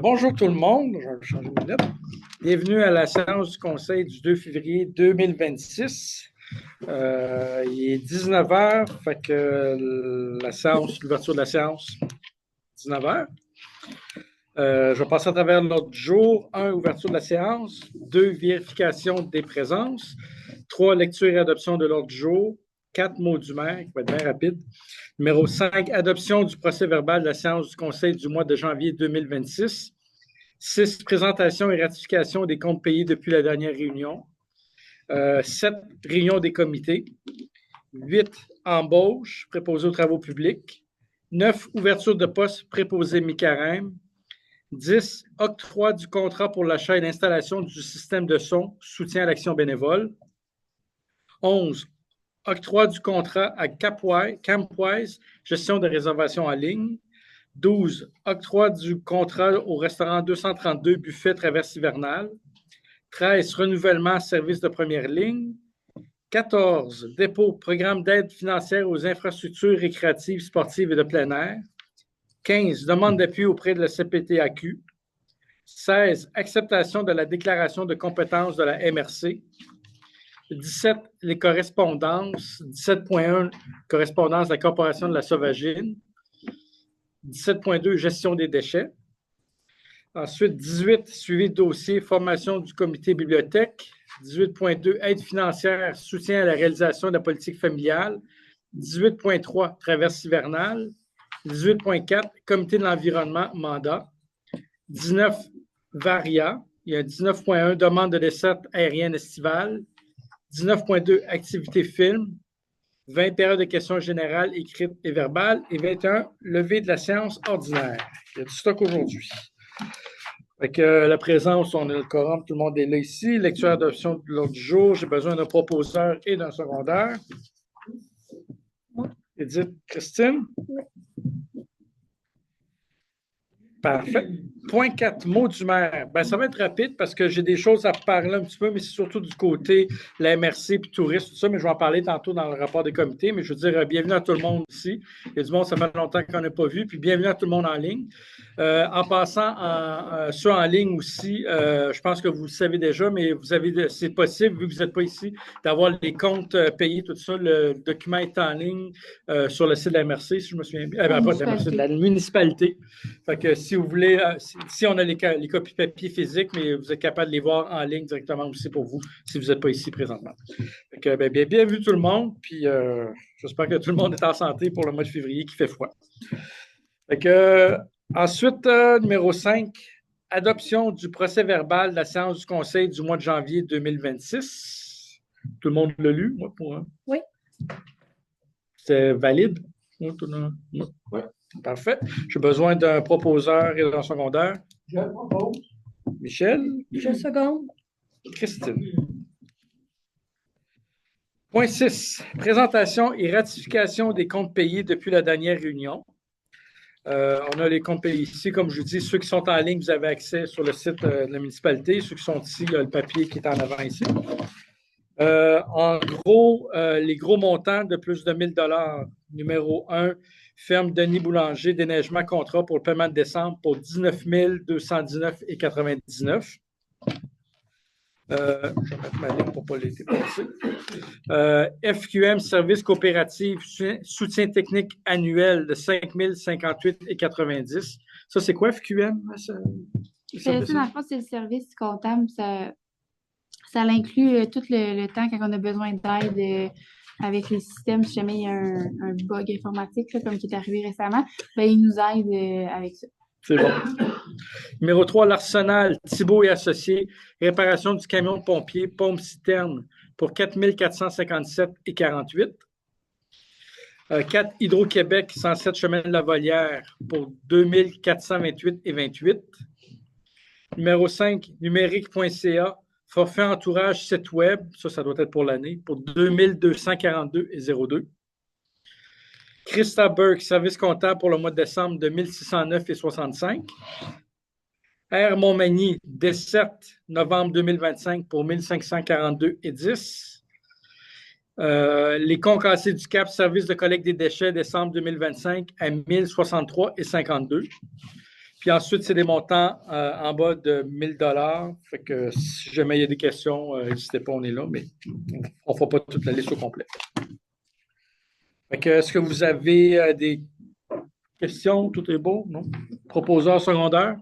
Bonjour tout le monde, je vais changer de minute. Bienvenue à la séance du Conseil du 2 février 2026. Il est 19 heures, fait que l'ouverture de la séance, 19 heures. Je vais passer à travers l'ordre du jour. 1, ouverture de la séance. 2, vérification des présences. 3, lecture et adoption de l'ordre du jour. 4, mots du maire, qui va être bien rapide. Numéro 5, adoption du procès-verbal de la séance du Conseil du mois de janvier 2026. 6, présentation et ratification des comptes payés depuis la dernière réunion. 7, réunion des comités. 8, embauche, préposé aux travaux publics. 9, ouverture de poste, préposé mi-carême. 10, octroi du contrat pour l'achat et l'installation du système de son, soutien à l'action bénévole. 11, octroi du contrat à Campwise, gestion de réservation en ligne. 12, octroi du contrat au restaurant 232 Buffet Traverse Hivernale. 13, renouvellement service de première ligne. 14, dépôt programme d'aide financière aux infrastructures récréatives, sportives et de plein air. 15, demande d'appui auprès de la CPTAQ. 16, acceptation de la déclaration de compétences de la MRC. 17, les correspondances. 17.1, correspondance de la Corporation de la Sauvagine. 17.2, gestion des déchets. Ensuite, 18, suivi de dossier, formation du comité bibliothèque. 18.2, aide financière, soutien à la réalisation de la politique familiale. 18.3, traverse hivernale. 18.4, comité de l'environnement, mandat. 19, varia. Il y a 19.1, demande de desserte aérienne estivale. 19.2, activité film. 20, période de questions générales, écrites et verbales. Et 21, levée de la séance ordinaire. Il y a du stock aujourd'hui. Avec la présence, on a le quorum, tout le monde est là ici. Lecture et adoption de l'ordre du jour. J'ai besoin d'un proposeur et d'un secondaire. Edith, Christine? Oui. Parfait. Point 4, mots du maire. Ben, ça va être rapide parce que j'ai des choses à parler un petit peu, mais c'est surtout du côté de la MRC puis tourisme, tout ça, mais je vais en parler tantôt dans le rapport des comités. Mais je veux dire, bienvenue à tout le monde ici. Il y a du monde, ça fait longtemps qu'on n'a pas vu, puis bienvenue à tout le monde en ligne. En passant, ceux en ligne aussi, je pense que vous le savez déjà, mais c'est possible, vu que vous n'êtes pas ici, d'avoir les comptes payés, tout ça. Le document est en ligne sur le site de la MRC, si je me souviens bien. Pas de la MRC, de la municipalité. Fait que si vous voulez, si on a les copies papier physiques, mais vous êtes capable de les voir en ligne directement aussi pour vous, si vous n'êtes pas ici présentement. Fait que, bienvenue tout le monde, puis j'espère que tout le monde est en santé pour le mois de février qui fait froid. Fait que, ensuite, numéro 5, adoption du procès-verbal de la séance du Conseil du mois de janvier 2026. Tout le monde l'a lu, moi, pour... Oui. C'est valide? Oui. Parfait. J'ai besoin d'un proposeur et d'un secondaire. Je propose. Michel? Je seconde. Christine. Point 6. Présentation et ratification des comptes payés depuis la dernière réunion. On a les comptes payés ici. Comme je vous dis, ceux qui sont en ligne, vous avez accès sur le site de la municipalité. Ceux qui sont ici, il y a le papier qui est en avant ici. En gros, les gros montants de plus de 1 000 $. Numéro 1, ferme Denis Boulanger, déneigement contrat pour le paiement de décembre pour 19 219,99 $. Je vais mettre ma ligne pour ne pas les dépasser. FQM, service coopératif, soutien technique annuel de 5 058,90 $. Ça, c'est quoi FQM? Ça, dans le fond, c'est le service comptable. Ça inclut tout le temps quand on a besoin d'aide avec les systèmes, si jamais il y a un bug informatique, là, comme qui est arrivé récemment, il nous aide avec ça. C'est bon. Numéro 3, l'Arsenal, Thibault et Associés, réparation du camion de pompier, pompe-citerne pour 4 457,48 $. 4, Hydro-Québec, 107 chemin de la Volière pour 2 428,28 $. Numéro 5, numérique.ca, forfait entourage site web, ça doit être pour l'année, pour 2 242,02 $. Christa Burke, service comptable pour le mois de décembre de 1 609,65 $. R. Montmagny, desserte, novembre 2025 pour 1 542,10 $. Les concassés du Cap, service de collecte des déchets, décembre 2025 à 1 063,52 $. Puis ensuite, c'est des montants en bas de 1000 $. Fait que si jamais il y a des questions, n'hésitez pas, on est là, mais on ne fera pas toute la liste au complet. Fait que, est-ce que vous avez des questions? Tout est beau, non? Proposeur secondaire?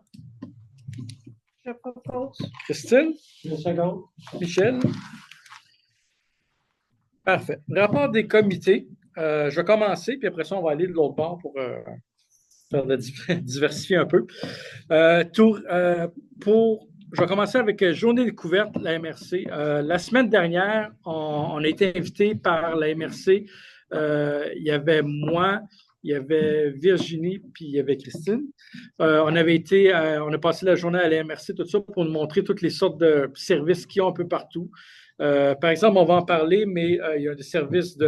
Je propose. Christine? Une seconde. Michel? Parfait. Rapport des comités. Je vais commencer, puis après ça, on va aller de l'autre bord pour diversifier un peu. Je vais commencer avec Journée découverte, la MRC. La semaine dernière, on a été invité par la MRC. Il y avait moi, il y avait Virginie, puis il y avait Christine. On a passé la journée à la MRC, tout ça, pour nous montrer toutes les sortes de services qu'ils ont un peu partout. Par exemple, on va en parler, mais il y a des services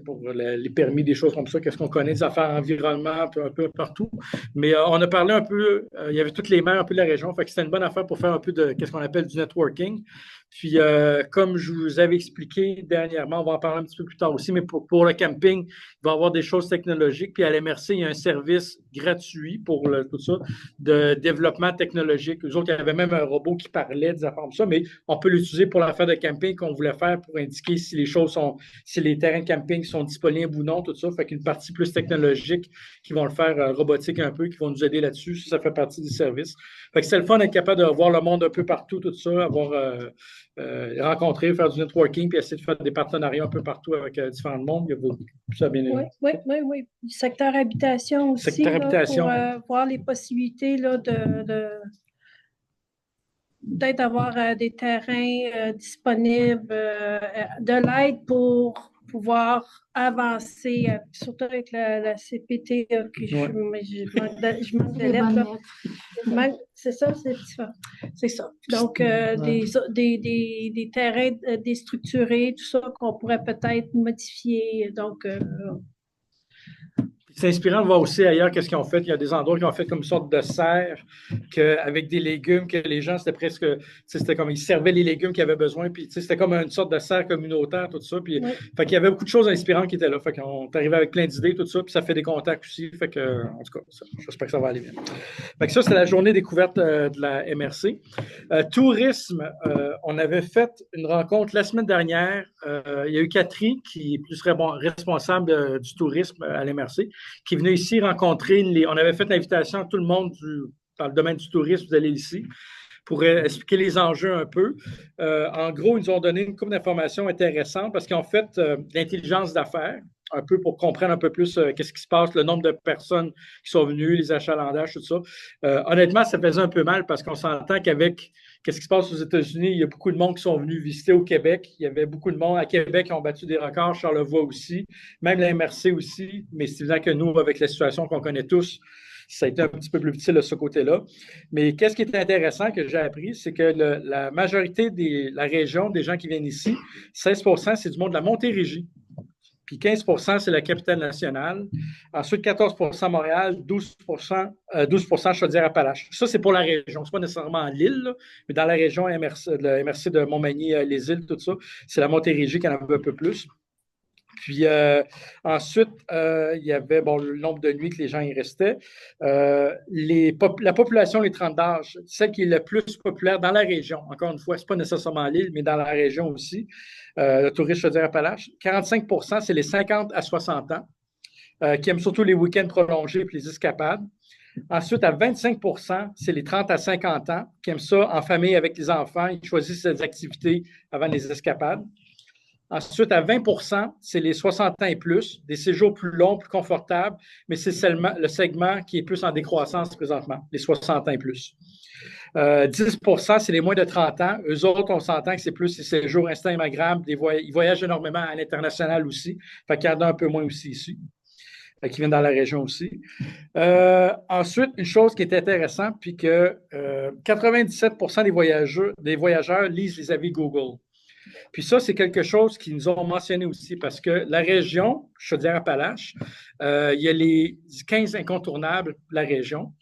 pour les permis, des choses comme ça, qu'est-ce qu'on connaît, des affaires environnement, un peu partout. Mais on a parlé un peu, il y avait toutes les maires un peu de la région, fait que c'était une bonne affaire pour faire un peu de qu'est-ce qu'on appelle du networking. Puis, comme je vous avais expliqué dernièrement, on va en parler un petit peu plus tard aussi, mais pour le camping, il va y avoir des choses technologiques. Puis, à l'MRC, il y a un service gratuit pour tout ça, de développement technologique. Eux autres, il y avait même un robot qui parlait des affaires comme ça, mais on peut l'utiliser pour l'affaire de camping qu'on voulait faire pour indiquer si les terrains de camping sont disponibles ou non, tout ça. Fait qu'une partie plus technologique qui vont le faire robotique un peu, qui vont nous aider là-dessus. Ça fait partie du service. Fait que c'est le fun d'être capable de voir le monde un peu partout, tout ça, avoir rencontrer, faire du networking, puis essayer de faire des partenariats un peu partout avec différents mondes. Il y a beaucoup. Ça bien aimé. Oui. Du secteur habitation aussi, secteur habitation. Pour voir les possibilités là, peut-être avoir des terrains disponibles, de l'aide pour pouvoir avancer, surtout avec la CPT, que je manque de lettres. C'est ça, c'est différent. C'est ça. Donc, des terrains déstructurés, tout ça qu'on pourrait peut-être modifier. Donc, c'est inspirant de voir aussi ailleurs qu'est-ce qu'ils ont fait. Il y a des endroits qui ont fait comme une sorte de serre avec des légumes que les gens, c'était comme ils servaient les légumes qu'ils avaient besoin. Puis c'était comme une sorte de serre communautaire, tout ça. Puis, fait qu'il y avait beaucoup de choses inspirantes qui étaient là. Fait qu'on est arrivé avec plein d'idées, tout ça. Puis ça fait des contacts aussi. Fait que, en tout cas, j'espère que ça va aller bien. Fait que ça, c'était la journée découverte de la MRC. Tourisme, on avait fait une rencontre la semaine dernière. Il y a eu Catherine, qui est plus responsable du tourisme à la MRC, qui est venu ici rencontrer on avait fait l'invitation à tout le monde dans le domaine du tourisme, vous allez ici, pour expliquer les enjeux un peu. En gros, ils nous ont donné une couple d'informations intéressantes parce qu'ils ont fait de l'intelligence d'affaires, un peu pour comprendre un peu plus qu'est-ce qui se passe, le nombre de personnes qui sont venues, les achalandages, tout ça. Honnêtement, ça faisait un peu mal parce qu'on s'entend qu'avec qu'est-ce qui se passe aux États-Unis, il y a beaucoup de monde qui sont venus visiter au Québec. Il y avait beaucoup de monde à Québec qui ont battu des records, Charlevoix aussi, même la MRC aussi, mais c'est évident que nous, avec la situation qu'on connaît tous, ça a été un petit peu plus difficile de ce côté-là. Mais qu'est-ce qui est intéressant que j'ai appris, c'est que la majorité de la région, des gens qui viennent ici, 16%, c'est du monde de la Montérégie. Puis 15%, c'est la capitale nationale. Ensuite, 14% Montréal, 12% Chaudière-Appalaches. Ça, c'est pour la région. Ce n'est pas nécessairement l'île, mais dans la région MRC de Montmagny, les îles, tout ça, c'est la Montérégie qui en avait un peu plus. Puis ensuite, il y avait le nombre de nuits que les gens y restaient. La population, les 30 d'âge, celle qui est le plus populaire dans la région. Encore une fois, ce n'est pas nécessairement l'île, mais dans la région aussi. Le tourisme Chaudière-Appalaches. 45%, c'est les 50 à 60 ans qui aiment surtout les week-ends prolongés et les escapades. Ensuite, à 25%, c'est les 30 à 50 ans qui aiment ça en famille avec les enfants. Ils choisissent ces activités avant les escapades. Ensuite, à 20%, c'est les 60 ans et plus, des séjours plus longs, plus confortables, mais c'est seulement le segment qui est plus en décroissance présentement, les 60 ans et plus. 10%, c'est les moins de 30 ans. Eux autres, on s'entend que c'est plus les séjours Instagrammables. Ils voyagent énormément à l'international aussi. Fait qu'il y en a un peu moins aussi ici, qui viennent dans la région aussi. Ensuite, une chose qui est intéressante, puis que 97% des voyageurs lisent les avis Google. Puis ça, c'est quelque chose qu'ils nous ont mentionné aussi parce que la région, Chaudière-Appalaches, il y a les 15 incontournables de la région.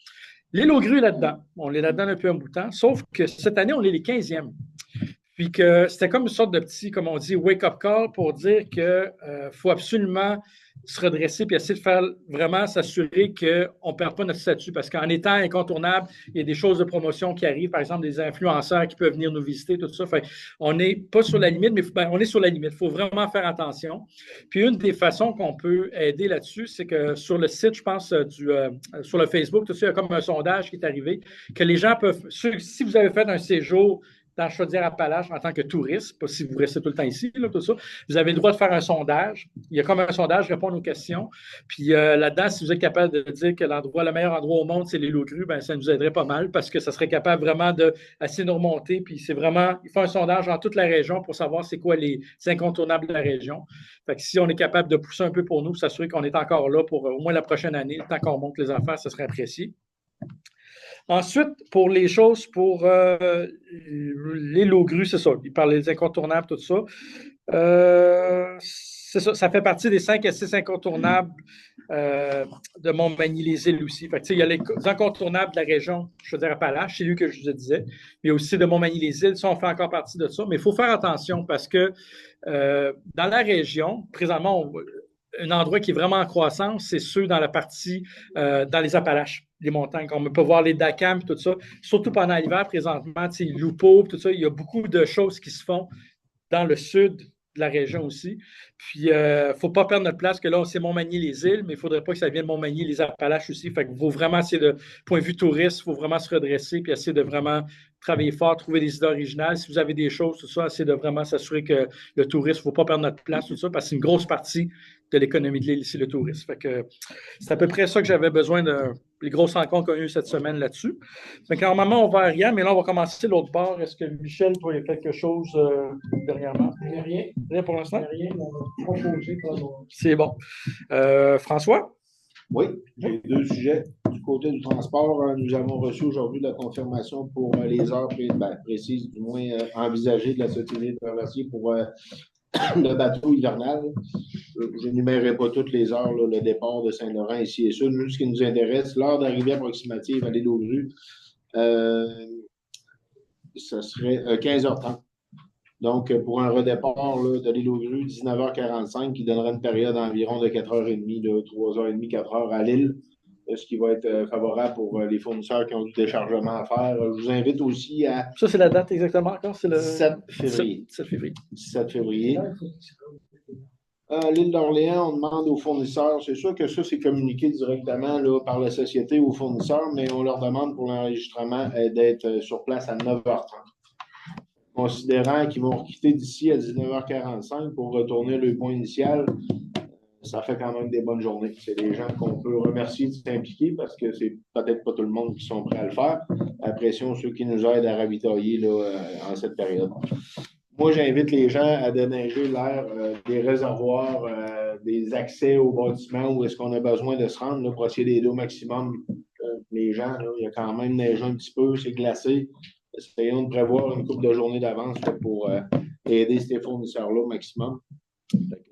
L'île aux grues est là-dedans. On est là-dedans depuis un bout de temps, sauf que cette année, on est les 15e. Puis que c'était comme une sorte de petit, comme on dit, wake-up call pour dire qu'il faut absolument se redresser puis essayer de faire vraiment s'assurer qu'on ne perd pas notre statut. Parce qu'en étant incontournable, il y a des choses de promotion qui arrivent, par exemple des influenceurs qui peuvent venir nous visiter, tout ça. Fait on n'est pas sur la limite, mais on est sur la limite. Il faut vraiment faire attention. Puis une des façons qu'on peut aider là-dessus, c'est que sur le site, je pense, sur le Facebook, tout ça, il y a comme un sondage qui est arrivé, que les gens peuvent, si vous avez fait un séjour dans Chaudière-Appalaches en tant que touriste, pas si vous restez tout le temps ici, là, tout ça. Vous avez le droit de faire un sondage. Il y a comme un sondage, répondre aux questions. Puis là-dedans, si vous êtes capable de dire que le meilleur endroit au monde, c'est les Loups-Grues, ben ça nous aiderait pas mal parce que ça serait capable vraiment d'essayer de remonter. Puis c'est vraiment, il faut un sondage dans toute la région pour savoir c'est quoi les incontournables de la région. Fait que si on est capable de pousser un peu pour nous, s'assurer qu'on est encore là pour au moins la prochaine année, le temps qu'on monte les affaires, ça serait apprécié. Ensuite, pour les choses, pour les Loups-Grues, c'est ça. Il parlait des incontournables, tout ça. C'est ça. Ça fait partie des 5 à 6 incontournables de Montmagny-les-Îles aussi. Fait que, il y a les incontournables de la région, je veux dire, Appalaches, c'est lui que je vous disais. Mais il y a aussi de Montmagny-les-Îles. Ça, on fait encore partie de ça. Mais il faut faire attention parce que dans la région, présentement, un endroit qui est vraiment en croissance, c'est ceux dans la partie, dans les Appalaches, les montagnes. On peut voir les Dacam et tout ça. Surtout pendant l'hiver, présentement, Loupo, tout ça, il y a beaucoup de choses qui se font dans le sud de la région aussi. Puis, il ne faut pas perdre notre place, que là, c'est Montmagny-les-Îles, mais il ne faudrait pas que ça vienne Montmagny-les Appalaches aussi. Fait qu'il faut vraiment essayer de, point de vue touriste, il faut vraiment se redresser puis essayer de vraiment travailler fort, trouver des idées originales. Si vous avez des choses, tout ça, essayer de vraiment s'assurer que le tourisme, il ne faut pas perdre notre place, tout ça, parce que c'est une grosse partie de l'économie de l'île ici, le tourisme. Fait que c'est à peu près ça que j'avais besoin les grosses rencontres qu'on a eues cette semaine là-dessus. Fait que normalement, on va à rien, mais là, on va commencer l'autre bord. Est-ce que Michel, toi, il y a quelque chose dernièrement? Rien. Rien pour l'instant? Rien, on va proposer. C'est bon. François? Oui, j'ai deux sujets. Du côté du transport, nous avons reçu aujourd'hui la confirmation pour les heures précises, du moins envisagées de la Société de traversier pour le bateau hivernal. Je n'énumérerai pas toutes les heures, là, le départ de Saint-Laurent ici et ça. Nous, ce qui nous intéresse, l'heure d'arrivée approximative à l'île aux Grues, ce serait 15h30. Donc, pour un redépart là, de l'île aux Grues, 19h45, qui donnerait une période environ de 4h30, de 3h30, 4h à l'île, ce qui va être favorable pour les fournisseurs qui ont du déchargement à faire. Je vous invite aussi à... Ça, c'est la date exactement encore? C'est le 17 février. 17 février. 17 février. L'île d'Orléans, on demande aux fournisseurs, c'est sûr que ça, c'est communiqué directement là, par la société aux fournisseurs, mais on leur demande pour l'enregistrement d'être sur place à 9h30. Considérant qu'ils vont quitter d'ici à 19h45 pour retourner à leur point initial, ça fait quand même des bonnes journées. C'est des gens qu'on peut remercier de s'impliquer parce que c'est peut-être pas tout le monde qui sont prêts à le faire. Apprécions ceux qui nous aident à ravitailler là, en cette période. Moi, j'invite les gens à déneiger l'air des réservoirs, des accès aux bâtiments où est-ce qu'on a besoin de se rendre là, pour essayer d'aider au maximum les gens. Là, il y a quand même neigé un petit peu, c'est glacé. Essayons de prévoir une couple de journées d'avance pour aider ces fournisseurs-là au maximum.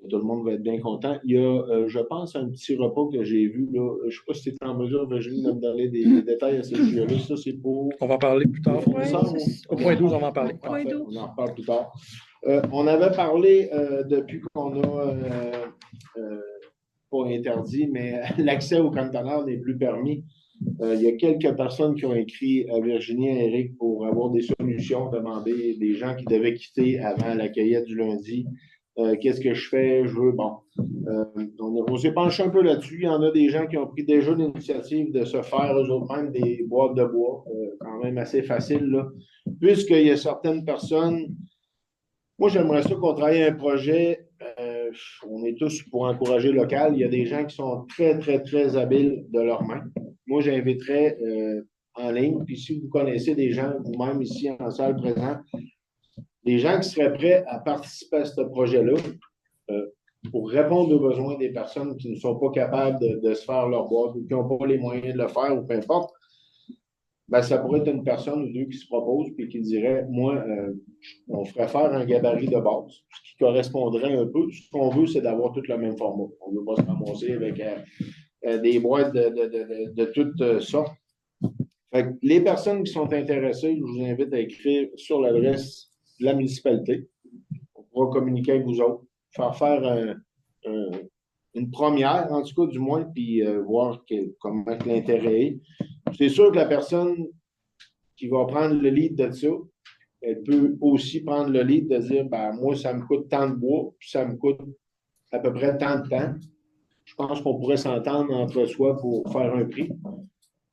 Tout le monde va être bien content. Il y a, je pense, un petit repas que j'ai vu. Là. Je ne sais pas si tu es en mesure, Virginie, de me donner des détails à ce sujet-là. Ça, c'est pour... On va en parler plus tard. Au point 12, on va en parler. Parfait, on en reparle plus tard. On avait parlé, depuis qu'on a, pas interdit, mais l'accès aux conteneurs n'est plus permis. Il y a quelques personnes qui ont écrit à Virginie et à Eric pour avoir des solutions, demander des gens qui devaient quitter avant la cueillette du lundi. Qu'est-ce que je fais? Je veux, bon. On s'est penché un peu là-dessus. Il y en a des gens qui ont pris déjà l'initiative de se faire eux-mêmes des boîtes de bois, quand même assez facile, là. Puisqu'il y a certaines personnes. Moi, j'aimerais ça qu'on travaille un projet. On est tous pour encourager local. Il y a des gens qui sont très, très, très habiles de leurs mains. Moi, j'inviterais en ligne, puis si vous connaissez des gens, vous-même ici en salle présent, des gens qui seraient prêts à participer à ce projet-là pour répondre aux besoins des personnes qui ne sont pas capables de se faire leur boîte ou qui n'ont pas les moyens de le faire ou peu importe, ben, ça pourrait être une personne ou deux qui se propose et qui dirait, moi, on ferait faire un gabarit de base, ce qui correspondrait un peu. Ce qu'on veut, c'est d'avoir tout le même format. On ne veut pas se ramasser avec des boîtes de toutes sortes. Fait que les personnes qui sont intéressées, je vous invite à écrire sur l'adresse de la municipalité. On pourra communiquer avec vous autres, faire une première, en tout cas, du moins, puis voir comment l'intérêt est. C'est sûr que la personne qui va prendre le lead de ça, elle peut aussi prendre le lead de dire, ben, moi, ça me coûte tant de bois, puis ça me coûte à peu près tant de temps. Je pense qu'on pourrait s'entendre entre soi pour faire un prix.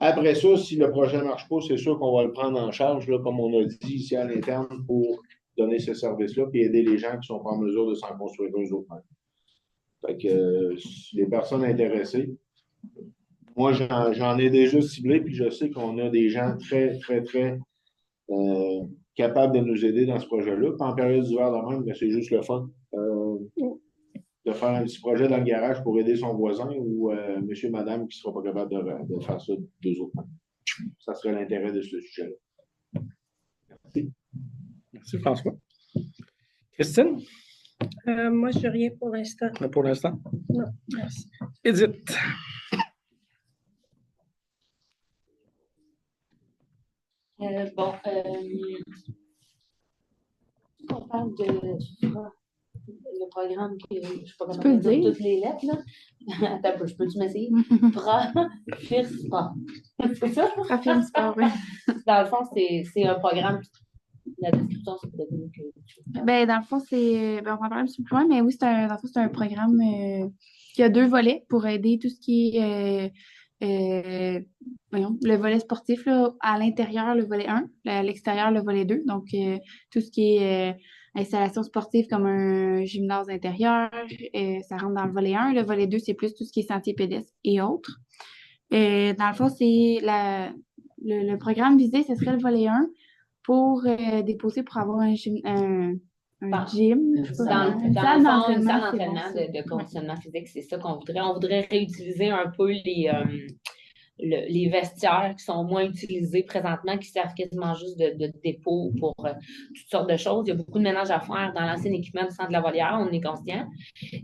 Après ça, si le projet ne marche pas, c'est sûr qu'on va le prendre en charge, là, comme on a dit ici à l'interne, pour donner ce service-là et aider les gens qui ne sont pas en mesure de s'en construire eux autres. Fait que les personnes intéressées, moi, j'en ai déjà ciblé, puis je sais qu'on a des gens très, très, très capables de nous aider dans ce projet-là. Puis en période d'hiver de même, c'est juste le fun. De faire un petit projet dans le garage pour aider son voisin ou monsieur, madame qui ne sera pas capable de faire ça deux autres fois. Ça serait l'intérêt de ce sujet-là. Merci. Merci, François. Christine? Moi, je n'ai rien pour l'instant. Pour l'instant? Non, merci. Edith? On parle de le programme que je ne sais pas comment peux dire dire. toutes les lettres, là. Attends un peu, je peux-tu m'essayer? FIRSPA. C'est ça? FIRSPA, oui. Dans le fond, c'est un programme. La description, c'est peut-être mieux que... Ben, dans le fond, on va en parler un petit peu plus loin, mais oui, dans le fond, c'est un programme qui a 2 volets pour aider tout ce qui est le volet sportif là, à l'intérieur, le volet 1, à l'extérieur, le volet 2. Donc, tout ce qui est installation sportive comme un gymnase intérieur, ça rentre dans le volet 1. Le volet 2, c'est plus tout ce qui est sentiers pédestres et autres. Dans le fond, c'est le programme visé, ce serait le volet 1 pour déposer pour avoir un gym. Une salle d'entraînement de conditionnement physique, c'est ça qu'on voudrait. On voudrait réutiliser un peu les vestiaires qui sont moins utilisés présentement, qui servent quasiment juste de dépôt pour toutes sortes de choses. Il y a beaucoup de ménage à faire dans l'ancien équipement du centre de la Volière, on est conscient.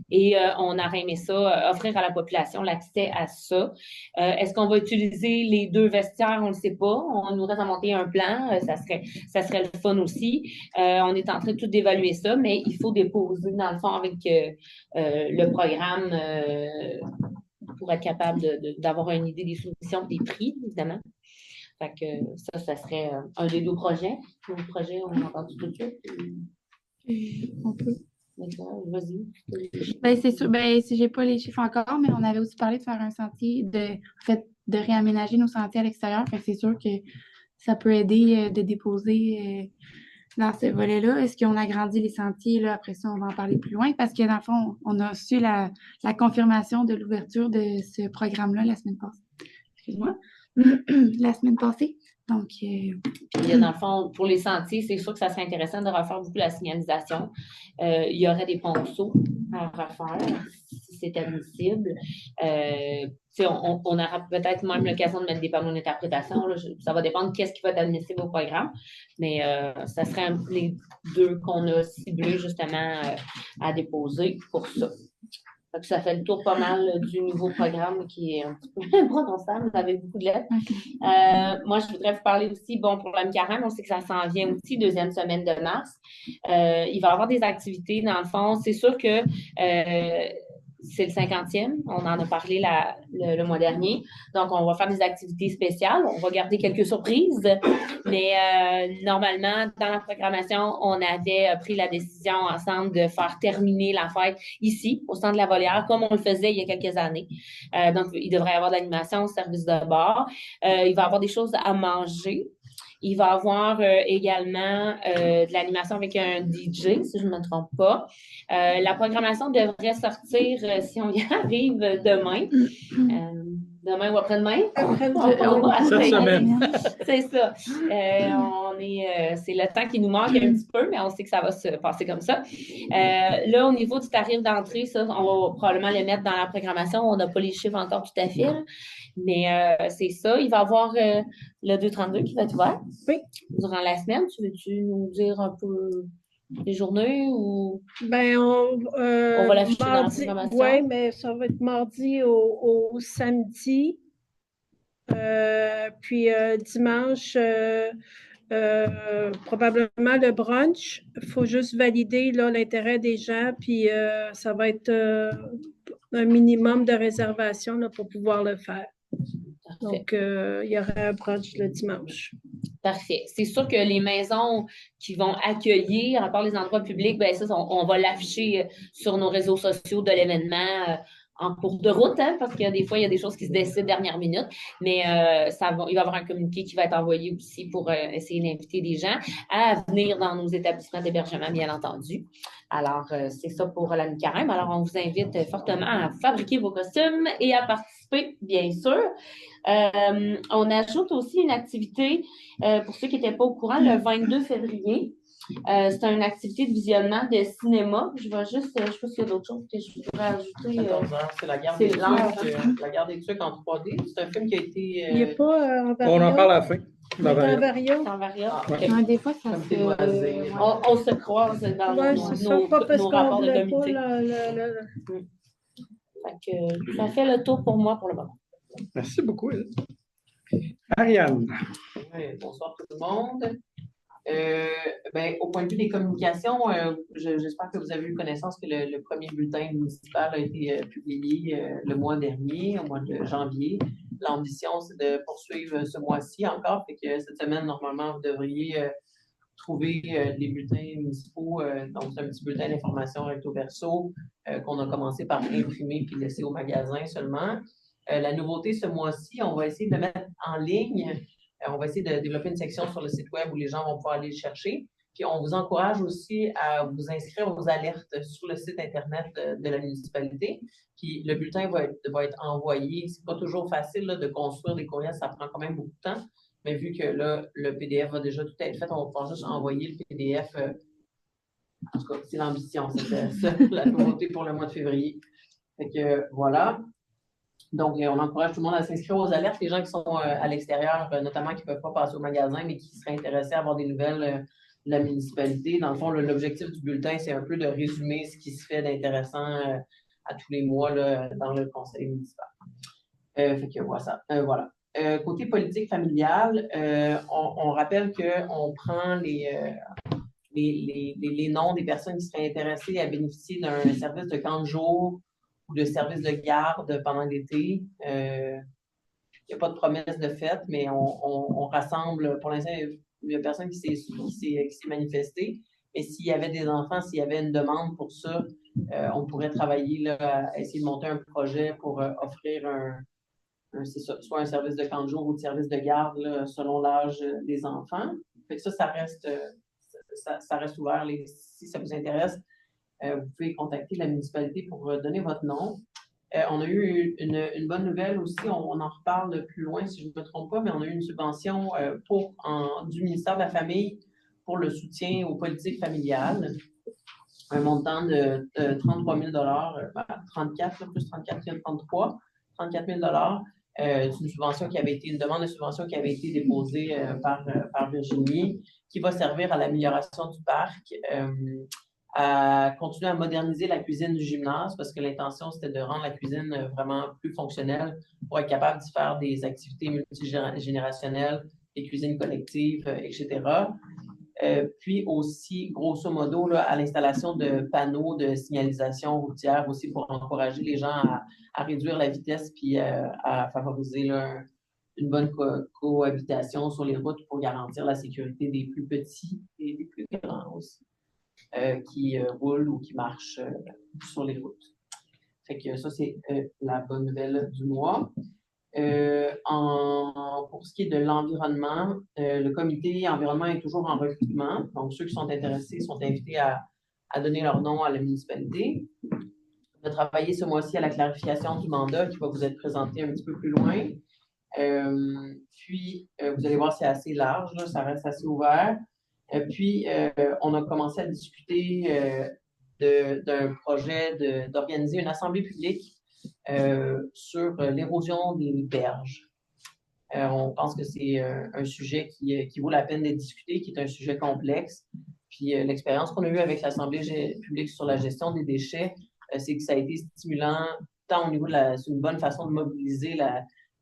Et on aurait aimé ça, offrir à la population l'accès à ça. Est-ce qu'on va utiliser les 2 vestiaires? On ne le sait pas. On nous reste à monter un plan. Ça serait le fun aussi. On est en train de tout d'évaluer ça, mais il faut déposer, dans le fond, avec le programme pour être capable d'avoir une idée des solutions et des prix, évidemment. Fait que ça serait un des 2 projets. Le projet, on entend tout de suite. On peut. Vas-y. Ben, c'est sûr. Ben, si j'ai pas les chiffres encore, mais on avait aussi parlé de faire un sentier, de réaménager nos sentiers à l'extérieur. Fait que c'est sûr que ça peut aider de déposer dans ce volet-là. Est-ce qu'on agrandit les sentiers? Là, après ça, on va en parler plus loin parce que dans le fond, on a reçu la confirmation de l'ouverture de ce programme-là la semaine passée. Excuse-moi. La semaine passée. Donc, Puis, dans le fond, pour les sentiers, c'est sûr que ça serait intéressant de refaire beaucoup la signalisation. Il y aurait des ponceaux à refaire, si c'est admissible. On aura peut-être même l'occasion de mettre des panneaux d'interprétation. Là. Ça va dépendre de qu'est-ce qui va être admissible au programme. Mais ça serait les 2 qu'on a ciblés justement à déposer pour ça. Ça fait le tour pas mal du nouveau programme qui est un petit peu imprononçable avec beaucoup de lettres. Moi, je voudrais vous parler aussi, pour la mi-carême, on sait que ça s'en vient aussi, 2e semaine de mars. Il va y avoir des activités, dans le fond. C'est sûr que c'est le 50e. On en a parlé le mois dernier. Donc, on va faire des activités spéciales. On va garder quelques surprises. Mais normalement, dans la programmation, on avait pris la décision ensemble de faire terminer la fête ici, au centre de la Volière, comme on le faisait il y a quelques années. Donc, il devrait y avoir de l'animation, service de bar. Il va y avoir des choses à manger. Il va y avoir également de l'animation avec un DJ, si je ne me trompe pas. La programmation devrait sortir, si on y arrive, demain. Demain ou après-demain? Cette semaine. C'est ça. C'est le temps qui nous manque un petit peu, mais on sait que ça va se passer comme ça. Là, au niveau du tarif d'entrée, ça, on va probablement le mettre dans la programmation. On n'a pas les chiffres encore tout à fait, là. Mais c'est ça. Il va y avoir le 232 qui va être ouvert durant la semaine. Tu veux-tu nous dire un peu les journées ou on va l'afficher dans la programmation? Oui, mais ça va être mardi au samedi. Puis dimanche, probablement le brunch. Il faut juste valider là, l'intérêt des gens, puis ça va être un minimum de réservation là, pour pouvoir le faire. Parfait. Donc, il y aura un brunch le dimanche. Parfait. C'est sûr que les maisons qui vont accueillir, à part les endroits publics, ben ça, on va l'afficher sur nos réseaux sociaux de l'événement en cours de route, hein, parce que des fois, il y a des choses qui se décident dernière minute, mais il va y avoir un communiqué qui va être envoyé aussi pour essayer d'inviter des gens à venir dans nos établissements d'hébergement, bien entendu. Alors, c'est ça pour la mi-carême. Alors, on vous invite fortement à fabriquer vos costumes et à participer, bien sûr. On ajoute aussi une activité, pour ceux qui n'étaient pas au courant, le 22 février. C'est une activité de visionnement de cinéma. Je vais juste, je ne sais pas s'il y a d'autres choses que je pourrais ajouter. 14 heures, c'est la garde des tucs en 3D. C'est un film qui a été... Il n'y a pas en On en parle à la fin. Vario. Des fois, ça se... On se croise dans nos rapports de comité. Ça fait le tour pour moi pour le moment. Merci beaucoup. Ariane. Oui, bonsoir tout le monde. Au point de vue des communications, j'espère que vous avez eu connaissance que le premier bulletin municipal a été publié le mois dernier, au mois de janvier. L'ambition, c'est de poursuivre ce mois-ci encore, fait que cette semaine, normalement, vous devriez trouver les bulletins municipaux. Donc, c'est un petit bulletin d'information recto verso qu'on a commencé par imprimer puis laisser au magasin seulement. La nouveauté ce mois-ci, on va essayer de le mettre en ligne. On va essayer de développer une section sur le site web où les gens vont pouvoir aller le chercher. Puis, on vous encourage aussi à vous inscrire aux alertes sur le site Internet de la municipalité. Puis, le bulletin va être envoyé. C'est pas toujours facile là, de construire des courriels, ça prend quand même beaucoup de temps. Mais vu que là, le PDF va déjà tout être fait, on va pouvoir juste envoyer le PDF. En tout cas, c'est l'ambition. C'est ça, la nouveauté pour le mois de février. Fait que voilà. Donc, on encourage tout le monde à s'inscrire aux alertes. Les gens qui sont à l'extérieur, notamment qui ne peuvent pas passer au magasin, mais qui seraient intéressés à avoir des nouvelles de la municipalité. Dans le fond, l'objectif du bulletin, c'est un peu de résumer ce qui se fait d'intéressant à tous les mois là, dans le conseil municipal. Fait que voilà. Côté politique familiale, on rappelle qu'on prend les noms des personnes qui seraient intéressées à bénéficier d'un service de camp de jour ou de service de garde pendant l'été. Il n'y a pas de promesse de fête, mais on rassemble. Pour l'instant, il y a personne qui s'est manifesté. Mais s'il y avait des enfants, s'il y avait une demande pour ça, on pourrait travailler là, à essayer de monter un projet pour offrir soit un service de camp de jour ou de service de garde là, selon l'âge des enfants. Fait que ça reste ouvert. Si ça vous intéresse, vous pouvez contacter la municipalité pour donner votre nom. On a eu une bonne nouvelle aussi, on en reparle plus loin si je ne me trompe pas, mais on a eu une subvention du ministère de la Famille pour le soutien aux politiques familiales. Un montant de 33 000 34, plus 34 000, 34 000 c'est une demande de subvention qui avait été déposée par Virginie, qui va servir à l'amélioration du parc, à continuer à moderniser la cuisine du gymnase, parce que l'intention, c'était de rendre la cuisine vraiment plus fonctionnelle pour être capable d'y faire des activités multigénérationnelles, des cuisines collectives, etc. Puis aussi, grosso modo, là, à l'installation de panneaux de signalisation routière aussi pour encourager les gens à réduire la vitesse puis à favoriser là, une bonne cohabitation sur les routes pour garantir la sécurité des plus petits et des plus grands aussi qui roulent ou qui marchent sur les routes. Fait que ça, c'est la bonne nouvelle du mois. Pour ce qui est de l'environnement, le comité environnement est toujours en recrutement. Donc, ceux qui sont intéressés sont invités à donner leur nom à la municipalité. On va travailler ce mois-ci à la clarification du mandat qui va vous être présenté un petit peu plus loin. Puis, vous allez voir, c'est assez large, là, ça reste assez ouvert. Puis, on a commencé à discuter d'un projet d'organiser une assemblée publique sur l'érosion des berges. On pense que c'est un sujet qui vaut la peine d'être discuté, qui est un sujet complexe. Puis l'expérience qu'on a eue avec l'Assemblée publique sur la gestion des déchets, c'est que ça a été stimulant, tant au niveau c'est une bonne façon de mobiliser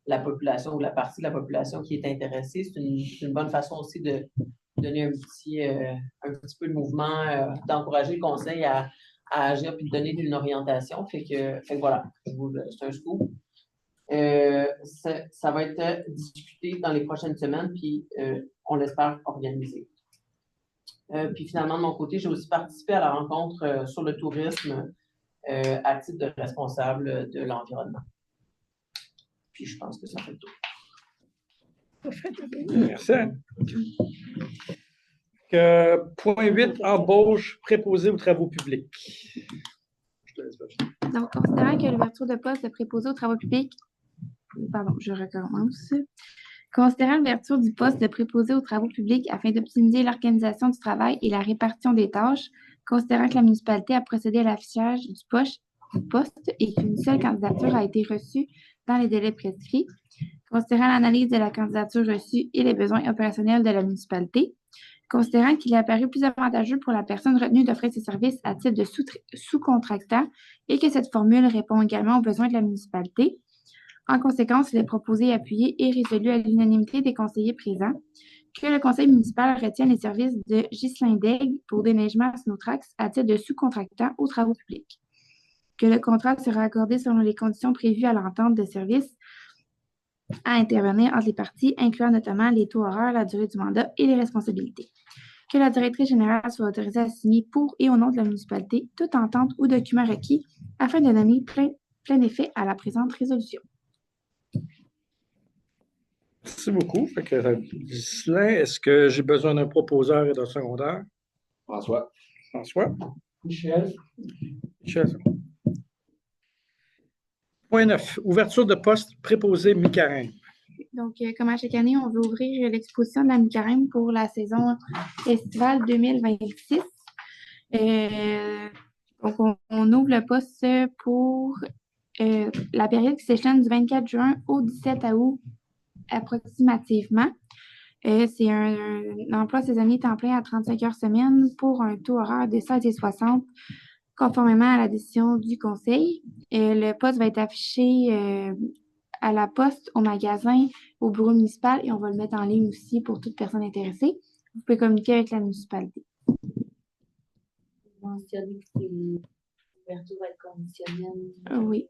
la population ou la partie de la population qui est intéressée. C'est une bonne façon aussi de donner un petit peu de mouvement, d'encourager le conseil à agir puis de donner une orientation. Fait que voilà, c'est un scoop. Ça va être discuté dans les prochaines semaines, puis on l'espère organisé. Puis finalement, de mon côté, j'ai aussi participé à la rencontre sur le tourisme à titre de responsable de l'environnement. Puis je pense que ça fait le tour. Merci. Point 8, embauche préposé aux travaux publics. Donc, considérant que l'ouverture de poste de préposé aux travaux publics, pardon, je recommence. Considérant l'ouverture du poste de préposé aux travaux publics afin d'optimiser l'organisation du travail et la répartition des tâches, considérant que la municipalité a procédé à l'affichage du poste et qu'une seule candidature a été reçue dans les délais prescrits, considérant l'analyse de la candidature reçue et les besoins opérationnels de la municipalité, considérant qu'il est apparu plus avantageux pour la personne retenue d'offrir ses services à titre de sous-contractant et que cette formule répond également aux besoins de la municipalité. En conséquence, il est proposé, appuyé et résolu à l'unanimité des conseillers présents que le conseil municipal retienne les services de Ghislain Daigle pour déneigement à Snowtrax à titre de sous-contractant aux travaux publics, que le contrat sera accordé selon les conditions prévues à l'entente de service à intervenir entre les parties, incluant notamment les taux horaires, la durée du mandat et les responsabilités. Que la directrice générale soit autorisée à signer pour et au nom de la municipalité toute entente ou document requis afin de donner plein effet à la présente résolution. Merci beaucoup. Ghislain, est-ce que j'ai besoin d'un proposeur et d'un secondaire? François. Michel. Point 9. Ouverture de poste préposé mi-carême. Donc, comme à chaque année, on veut ouvrir l'exposition de la mi-carême pour la saison estivale 2026. Donc, on ouvre le poste pour la période qui s'échelonne du 24 juin au 17 août approximativement. C'est un emploi saisonnier temps plein à 35 heures semaine pour un taux horaire de 16,60 conformément à la décision du conseil. Le poste va être affiché à la poste, au magasin, au bureau municipal et on va le mettre en ligne aussi pour toute personne intéressée. Vous pouvez communiquer avec la municipalité. Mentionner que l'ouverture va être conditionnelle. Oui.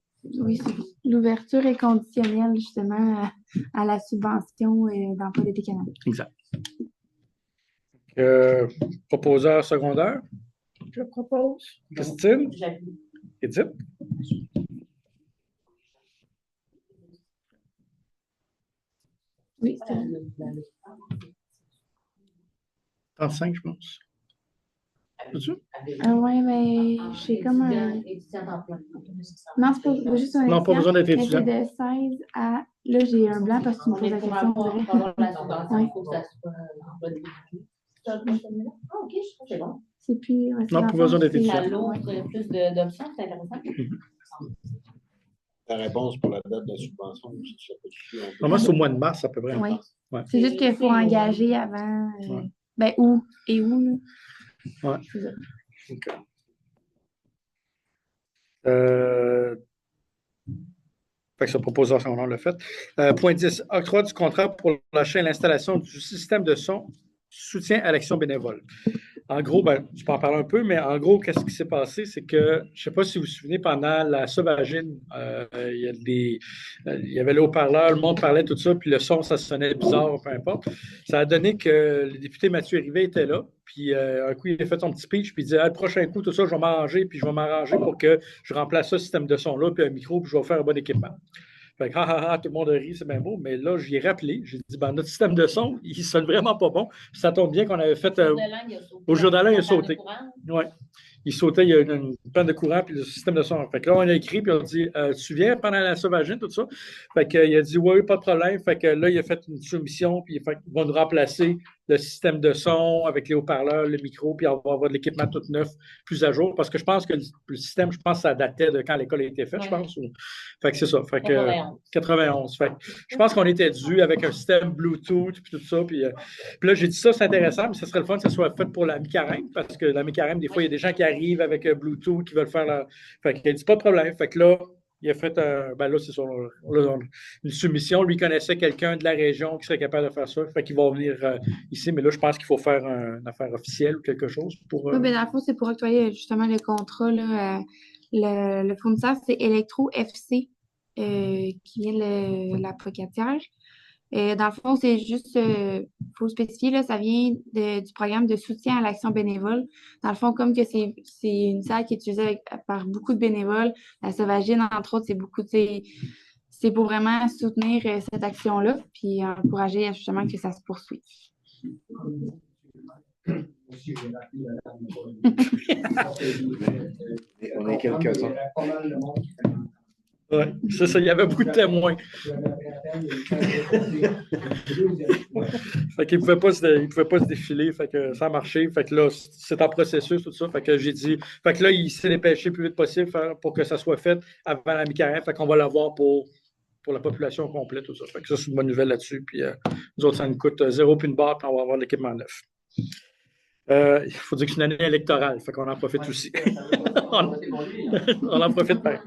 L'ouverture est conditionnelle justement à la subvention d'emploi d'été Canada. Exact. Proposeur secondaire? Je propose. Christine? Edith? Oui, c'est 35, je pense. oui, mais j'ai comme un... Non, c'est pas juste un Non, pas besoin d'être étudiant. C'est de 16 à... Là, j'ai un blanc parce que tu me poses la question. OK, je trouve que c'est bon. C'est plus... Non, pas besoin d'être étudiant. Ça l'ouvre plus d'options, c'est intéressant. Ta réponse pour la date de la subvention, ça peut être... Normalement, c'est au mois de mars, à peu près. Oui. Ouais. C'est juste qu'il faut engager avant. Ben, où? Et où, là? Ouais. C'est ça. OK. Fait que ce proposition, on l'a fait. Point 10. Octroi du contrat pour lâcher l'installation du système de son soutien à l'action bénévole. En gros, je peux en parler un peu, mais en gros, qu'est-ce qui s'est passé? C'est que, je ne sais pas si vous vous souvenez, pendant la sauvagine, il y avait le haut-parleur, le monde parlait, tout ça, puis le son, ça sonnait bizarre, peu importe. Ça a donné que le député Mathieu Rivet était là, puis un coup, il a fait son petit speech, puis il disait, le prochain coup, tout ça, je vais m'arranger, puis je vais m'arranger pour que je remplace ce système de son-là, puis un micro, puis je vais faire un bon équipement. Fait que, tout le monde a ri, c'est bien beau, mais là, j'y ai rappelé. J'ai dit, notre système de son, il sonne vraiment pas bon. Puis ça tombe bien qu'on avait fait. Au jour d'Alain, il a sauté. Oui. Il sautait, il y a une panne de courant, puis le système de son. Fait que là, on a écrit, puis on a dit, tu te souviens, pendant la sauvagine, tout ça? Fait qu'il a dit, oui, pas de problème. Fait que là, il a fait une soumission, puis il va nous remplacer le système de son avec les haut-parleurs, le micro, puis on va avoir de l'équipement tout neuf, plus à jour, parce que je pense que le système, ça datait de quand l'école a été faite, je pense. Fait que c'est ça. Fait que 91. Fait que je pense qu'on était dû avec un système Bluetooth, puis tout ça. Puis là, j'ai dit ça, c'est intéressant, mais ce serait le fun que ça soit fait pour la mi-carême, parce que la mi-carême, des fois, il y a des gens qui arrivent avec Bluetooth, qui veulent faire la. Fait qu'elle dit pas de problème. Fait que là, Il a fait ben là, c'est une soumission. Lui connaissait quelqu'un de la région qui serait capable de faire ça. Fait qu'il va venir ici, mais là, je pense qu'il faut faire une affaire officielle ou quelque chose pour. Oui, mais dans le fond, c'est pour octroyer justement le contrat. Là, le fournisseur, c'est Electro FC, qui est la pocatière. Dans le fond, c'est juste, faut spécifier, là, ça vient du programme de soutien à l'action bénévole. Dans le fond, comme que c'est une salle qui est utilisée par beaucoup de bénévoles, la Sauvagine, entre autres, c'est pour vraiment soutenir cette action-là, puis encourager justement que ça se poursuive. On est quelques-uns. Oui, c'est ça, il y avait beaucoup de témoins. Fait qu'il ne pouvait pas se défiler, fait que ça a marché. Fait que là, c'est en processus, tout ça. Fait que j'ai dit. Fait que là, il s'est dépêché le plus vite possible pour que ça soit fait avant la mi-carême. Fait qu'on va l'avoir pour la population complète, tout ça. Fait que ça, c'est une bonne nouvelle là-dessus. Puis nous autres, ça nous coûte 0 puis une barre, puis on va avoir l'équipement neuf. Il faut dire que c'est une année électorale, fait qu'on en profite aussi. on en profite pareil.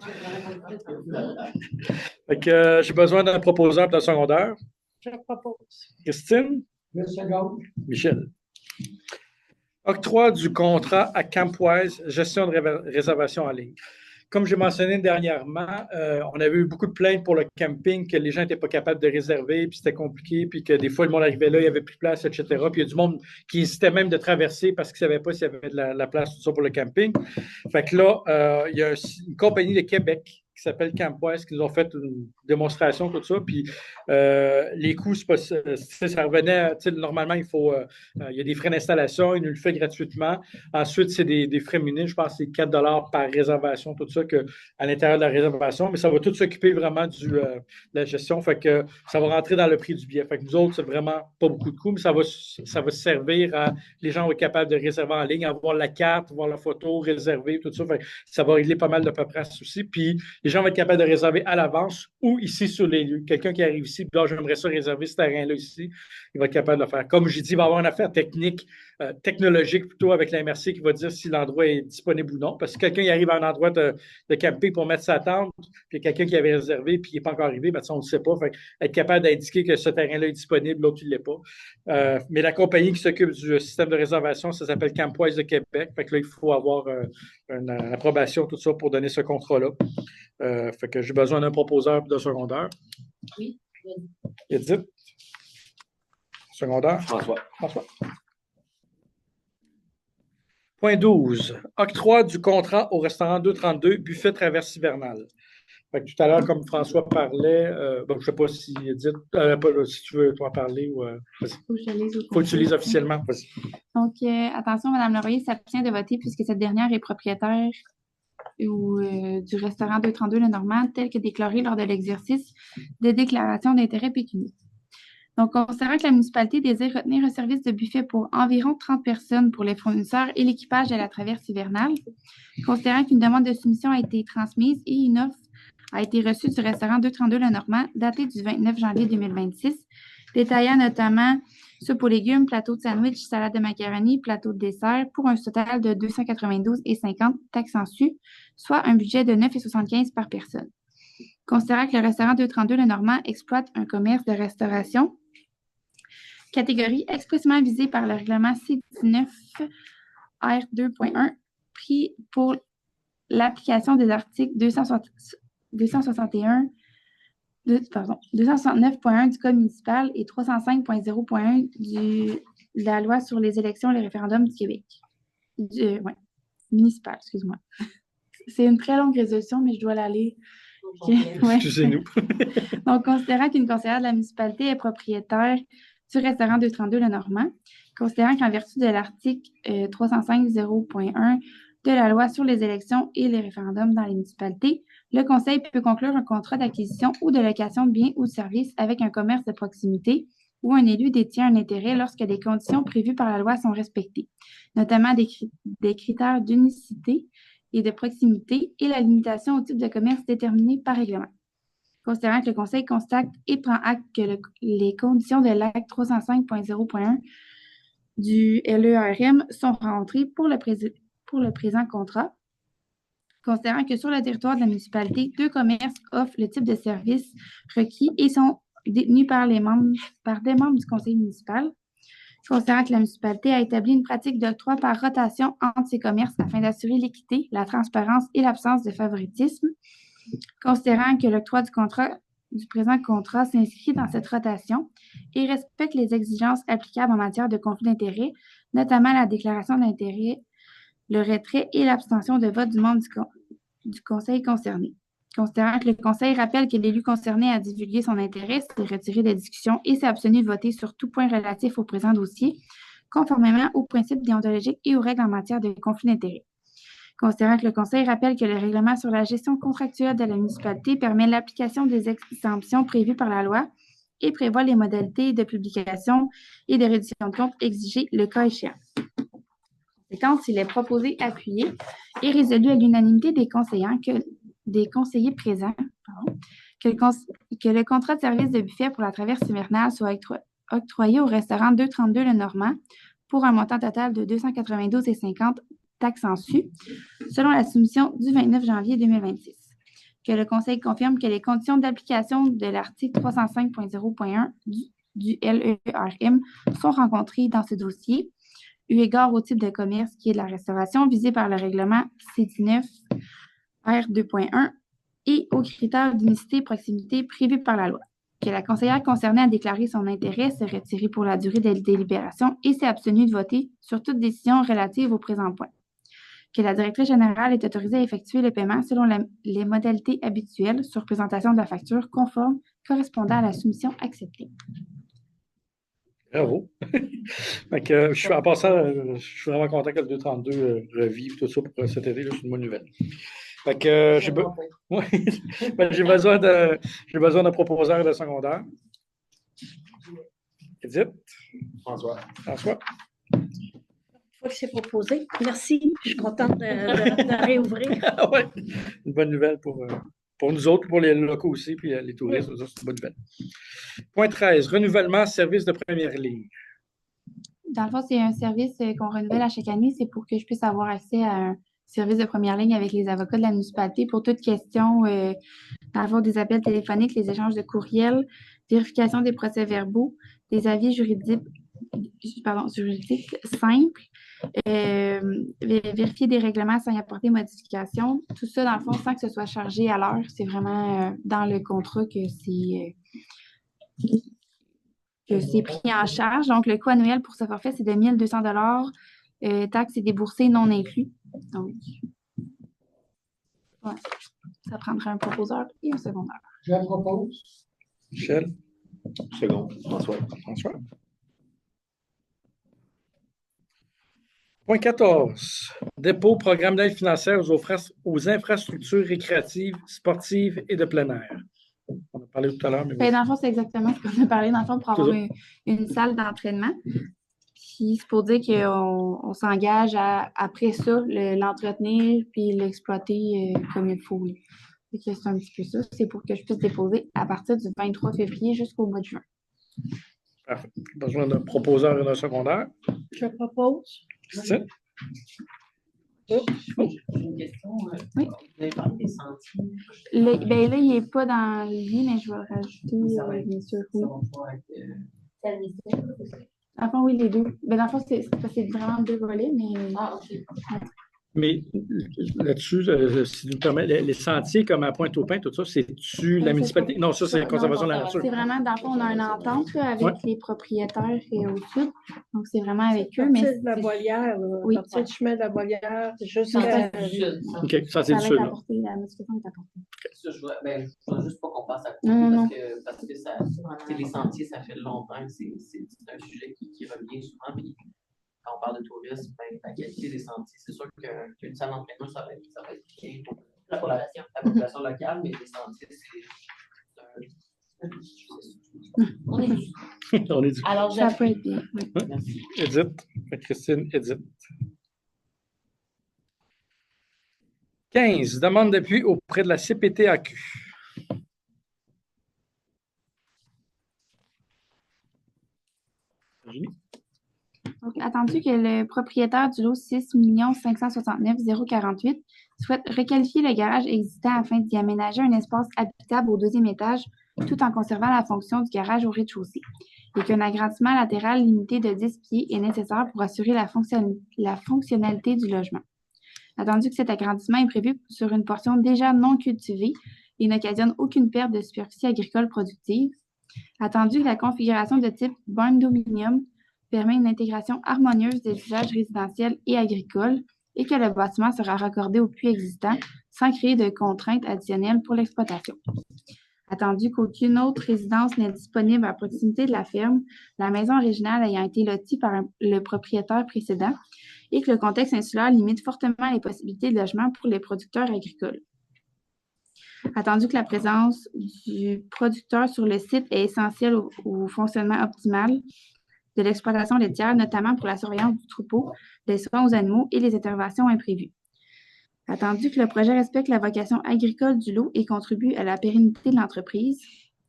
Fait que j'ai besoin d'un proposeur pour le secondaire. Je propose. Christine? Michel. Octroi du contrat à Campwise, gestion de réservation en ligne. Comme j'ai mentionné dernièrement, on avait eu beaucoup de plaintes pour le camping, que les gens n'étaient pas capables de réserver, puis c'était compliqué, puis que des fois, le monde arrivait là, il n'y avait plus de place, etc. Puis il y a du monde qui hésitait même de traverser parce qu'ils ne savaient pas s'il y avait de la place, tout ça, pour le camping. Fait que là, il y a une compagnie de Québec qui s'appelle Campwise, qui nous ont fait une démonstration, tout ça. Puis les coûts, ça revenait, normalement, il y a des frais d'installation, ils nous le fait gratuitement. Ensuite, c'est des frais minimes, je pense que c'est 4 $ par réservation, tout ça, à l'intérieur de la réservation, mais ça va tout s'occuper vraiment de la gestion, fait que ça va rentrer dans le prix du billet. Fait que nous autres, c'est vraiment pas beaucoup de coûts, mais ça va servir à les gens vont être capables de réserver en ligne, avoir la carte, voir la photo, réserver, tout ça. Fait que ça va régler pas mal de paperasse aussi. Puis les gens vont être capables de réserver à l'avance ou ici sur les lieux. Quelqu'un qui arrive ici, là, j'aimerais ça réserver ce terrain-là ici, il va être capable de le faire. Comme j'ai dit, il va y avoir une affaire technologique plutôt avec la MRC qui va dire si l'endroit est disponible ou non. Parce que quelqu'un qui arrive à un endroit de camping pour mettre sa tente, puis quelqu'un qui avait réservé puis il n'est pas encore arrivé, ben, on ne le sait pas. Fait être capable d'indiquer que ce terrain-là est disponible, l'autre, il ne l'est pas. Mais la compagnie qui s'occupe du système de réservation, ça s'appelle Campwise de Québec. Fait que là, il faut avoir une approbation, tout ça, pour donner ce contrat-là. Fait que j'ai besoin d'un proposeur de secondaire. Oui. Edith. Secondaire. François. Point 12. Octroi du contrat au restaurant 232, buffet traverse hivernale. Fait que tout à l'heure, comme François parlait, je ne sais pas si Edith, si tu veux toi parler ou. Vas-y. Faut que tu lises officiellement. Vas-y. Donc, attention, Mme Leroyer s'abstient de voter puisque cette dernière est propriétaire du restaurant 232 Le Normand, tel que déclaré lors de l'exercice de déclaration d'intérêt pécuniaire. Donc, considérant que la municipalité désire retenir un service de buffet pour environ 30 personnes pour les fournisseurs et l'équipage de la traverse hivernale, considérant qu'une demande de soumission a été transmise et une offre a été reçue du restaurant 232 Le Normand, datée du 29 janvier 2026, détaillant notamment soupe aux légumes, plateau de sandwich, salade de macaroni, plateau de dessert, pour un total de 292,50 taxes en su, soit un budget de 9,75 par personne. Considérant que le restaurant 232 Le Normand exploite un commerce de restauration, catégorie expressément visée par le règlement C19 R2.1, pris pour l'application des articles 269.1 du Code municipal et 305.0.1 de la loi sur les élections et les référendums du Québec. Municipal, excuse-moi. C'est une très longue résolution, mais je dois la lire. Excusez-nous. Donc, considérant qu'une conseillère de la municipalité est propriétaire du restaurant 232 Le Normand, considérant qu'en vertu de l'article 305.0.1 de la loi sur les élections et les référendums dans les municipalités, le conseil peut conclure un contrat d'acquisition ou de location de biens ou de services avec un commerce de proximité où un élu détient un intérêt lorsque des conditions prévues par la loi sont respectées, notamment des critères d'unicité et de proximité et la limitation au type de commerce déterminé par règlement. Considérant que le Conseil constate et prend acte que les conditions de l'acte 305.0.1 du LERM sont rentrées pour le présent contrat, Considérant que sur le territoire de la municipalité, 2 commerces offrent le type de service requis et sont détenus par des membres du conseil municipal. Considérant que la municipalité a établi une pratique d'octroi par rotation entre ces commerces afin d'assurer l'équité, la transparence et l'absence de favoritisme. Considérant que l'octroi du présent contrat s'inscrit dans cette rotation et respecte les exigences applicables en matière de conflit d'intérêts, notamment la déclaration d'intérêt, le retrait et l'abstention de vote du membre du conseil concerné. Considérant que le conseil rappelle que l'élu concerné a divulgué son intérêt, s'est retiré des discussions et s'est abstenu de voter sur tout point relatif au présent dossier, conformément aux principes déontologiques et aux règles en matière de conflit d'intérêts. Considérant que le conseil rappelle que le règlement sur la gestion contractuelle de la municipalité permet l'application des exemptions prévues par la loi et prévoit les modalités de publication et de réduction de compte exigées le cas échéant. Conséquence, il est proposé, appuyé et résolu à l'unanimité des conseillers présents que le contrat de service de buffet pour la traverse hivernale soit octroyé au restaurant 232 Le Normand pour un montant total de 292,50 taxes en su, selon la soumission du 29 janvier 2026. Que le Conseil confirme que les conditions d'application de l'article 305.0.1 du LERM sont rencontrées dans ce dossier, eu égard au type de commerce qui est de la restauration visé par le règlement C19 R2.1 et aux critères d'unicité et proximité prévus par la loi. Que la conseillère concernée a déclaré son intérêt, s'est retirée pour la durée des délibérations et s'est abstenue de voter sur toute décision relative au présent point. Que la directrice générale est autorisée à effectuer le paiement selon les modalités habituelles sur présentation de la facture conforme correspondant à la soumission acceptée. Bravo. En passant, je suis vraiment content que le 232 revive tout ça pour cet été. C'est une bonne nouvelle. J'ai besoin d'un proposeur de secondaire. Edith? François. Une fois que c'est proposé. Merci. Je suis contente de réouvrir. Ouais. Une bonne nouvelle pour nous autres, pour les locaux aussi, puis les touristes. Oui. C'est une bonne nouvelle. Point 13. Renouvellement service de première ligne. Dans le fond, c'est un service qu'on renouvelle à chaque année. C'est pour que je puisse avoir accès à un service de première ligne avec les avocats de la municipalité pour toute question, dans le fond, des appels téléphoniques, les échanges de courriels, vérification des procès-verbaux, des avis juridiques simples, vérifier des règlements sans y apporter modification. Tout ça, dans le fond, sans que ce soit chargé à l'heure. C'est vraiment dans le contrat que c'est pris en charge. Donc, le coût annuel pour ce forfait, c'est de 1 200 $, taxes et déboursés non inclus. Donc, ouais, ça prendrait un proposeur et un secondaire. Je la propose. Michel? Second. François. Point 14. Dépôt programme d'aide financière aux infrastructures récréatives, sportives et de plein air. On a parlé tout à l'heure. Mais dans le fond, c'est exactement ce qu'on a parlé, dans le fond, pour avoir une salle d'entraînement. Puis c'est pour dire qu'on s'engage à, après ça, l'entretenir puis l'exploiter comme il faut. C'est un petit peu ça. C'est pour que je puisse déposer à partir du 23 février jusqu'au mois de juin. Parfait. Besoin d'un proposeur et d'un secondaire. Je propose. C'est J'ai une question. Oui. Vous avez parlé des sentiers. Là, il n'est pas dans le lit, mais je vais rajouter, bien sûr. Oui. Dans le fond, oui, les deux. Dans le fond, c'est vraiment 2 volets, mais. Ah, OK. Mais là-dessus, si tu me permets, les sentiers comme à Pointe-au-Pin, tout ça, c'est-tu la municipalité? Non, ça, c'est la conservation de la nature. C'est vraiment, dans le fond, on a une entente là, avec les propriétaires au sud. Donc, c'est vraiment avec eux. Mais de la Boilière, oui. à partir du chemin de la Boilière, jusqu'à... OK, ça, c'est du sud. La modification est apportée. Ça, je veux juste pas qu'on passe à côté parce que ça, les sentiers, ça fait longtemps que c'est un sujet qui revient souvent. Puis quand on parle de tourisme, la qualité des sentiers, c'est sûr qu'une salle d'entraînement, ça va être bien pour la population locale, mais les sentiers, On est dû. On est dû. Alors, ça peut être bien. Oui. Merci. Edith. Christine, Edith. 15. Demande d'appui auprès de la CPTAQ. Donc, attendu que le propriétaire du lot 6 569 048 souhaite requalifier le garage existant afin d'y aménager un espace habitable au deuxième étage tout en conservant la fonction du garage au rez-de-chaussée et qu'un agrandissement latéral limité de 10 pieds est nécessaire pour assurer la fonctionnalité du logement. Attendu que cet agrandissement est prévu sur une portion déjà non cultivée et n'occasionne aucune perte de superficie agricole productive. Attendu que la configuration de type barn dominium permet une intégration harmonieuse des usages résidentiels et agricoles et que le bâtiment sera raccordé au puits existant sans créer de contraintes additionnelles pour l'exploitation. Attendu qu'aucune autre résidence n'est disponible à proximité de la ferme, la maison originale ayant été lotie par le propriétaire précédent et que le contexte insulaire limite fortement les possibilités de logement pour les producteurs agricoles. Attendu que la présence du producteur sur le site est essentielle au fonctionnement optimal de l'exploitation laitière, notamment pour la surveillance du troupeau, des soins aux animaux et les interventions imprévues. Attendu que le projet respecte la vocation agricole du lot et contribue à la pérennité de l'entreprise,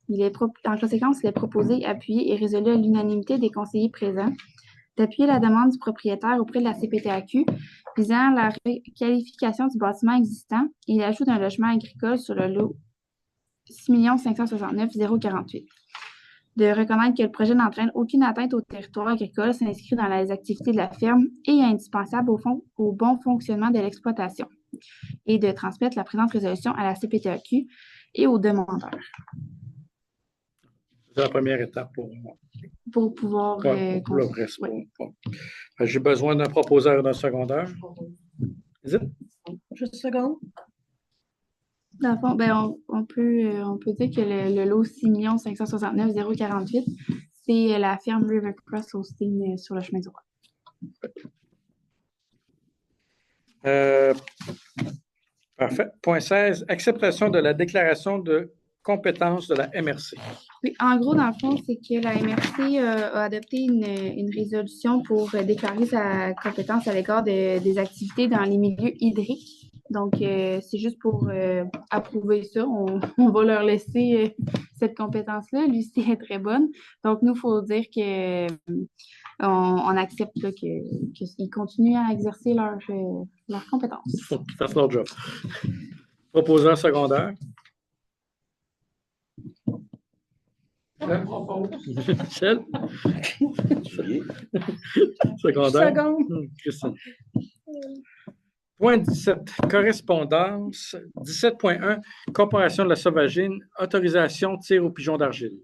en conséquence, il est proposé, appuyé et résolu à l'unanimité des conseillers présents d'appuyer la demande du propriétaire auprès de la CPTAQ visant la requalification du bâtiment existant et l'ajout d'un logement agricole sur le lot 6 569 048. De reconnaître que le projet n'entraîne aucune atteinte au territoire agricole, s'inscrit dans les activités de la ferme et est indispensable au bon fonctionnement de l'exploitation, et de transmettre la présente résolution à la CPTAQ et aux demandeurs. C'est la première étape pour pouvoir... pour le reste. Ouais. J'ai besoin d'un proposeur et d'un secondaire. Juste une seconde. Dans le fond, ben, on peut dire que le lot 6 569 048, c'est la ferme Rivercross Hosting sur le chemin du roi. Parfait. Point 16, acceptation de la déclaration de compétence de la MRC. Oui, en gros, dans le fond, c'est que la MRC a adopté une résolution pour déclarer sa compétence à l'égard des activités dans les milieux hydriques. Donc, c'est juste pour approuver ça. On va leur laisser cette compétence-là. Lucie est très bonne. Donc, nous, il faut dire que on accepte qu'ils continuent à exercer leur compétence. Ils fassent leur job. Proposant secondaire. Michel? Secondaire. Christine. Point 17, correspondance. 17.1, Corporation de la Sauvagine, autorisation tir aux pigeons d'argile.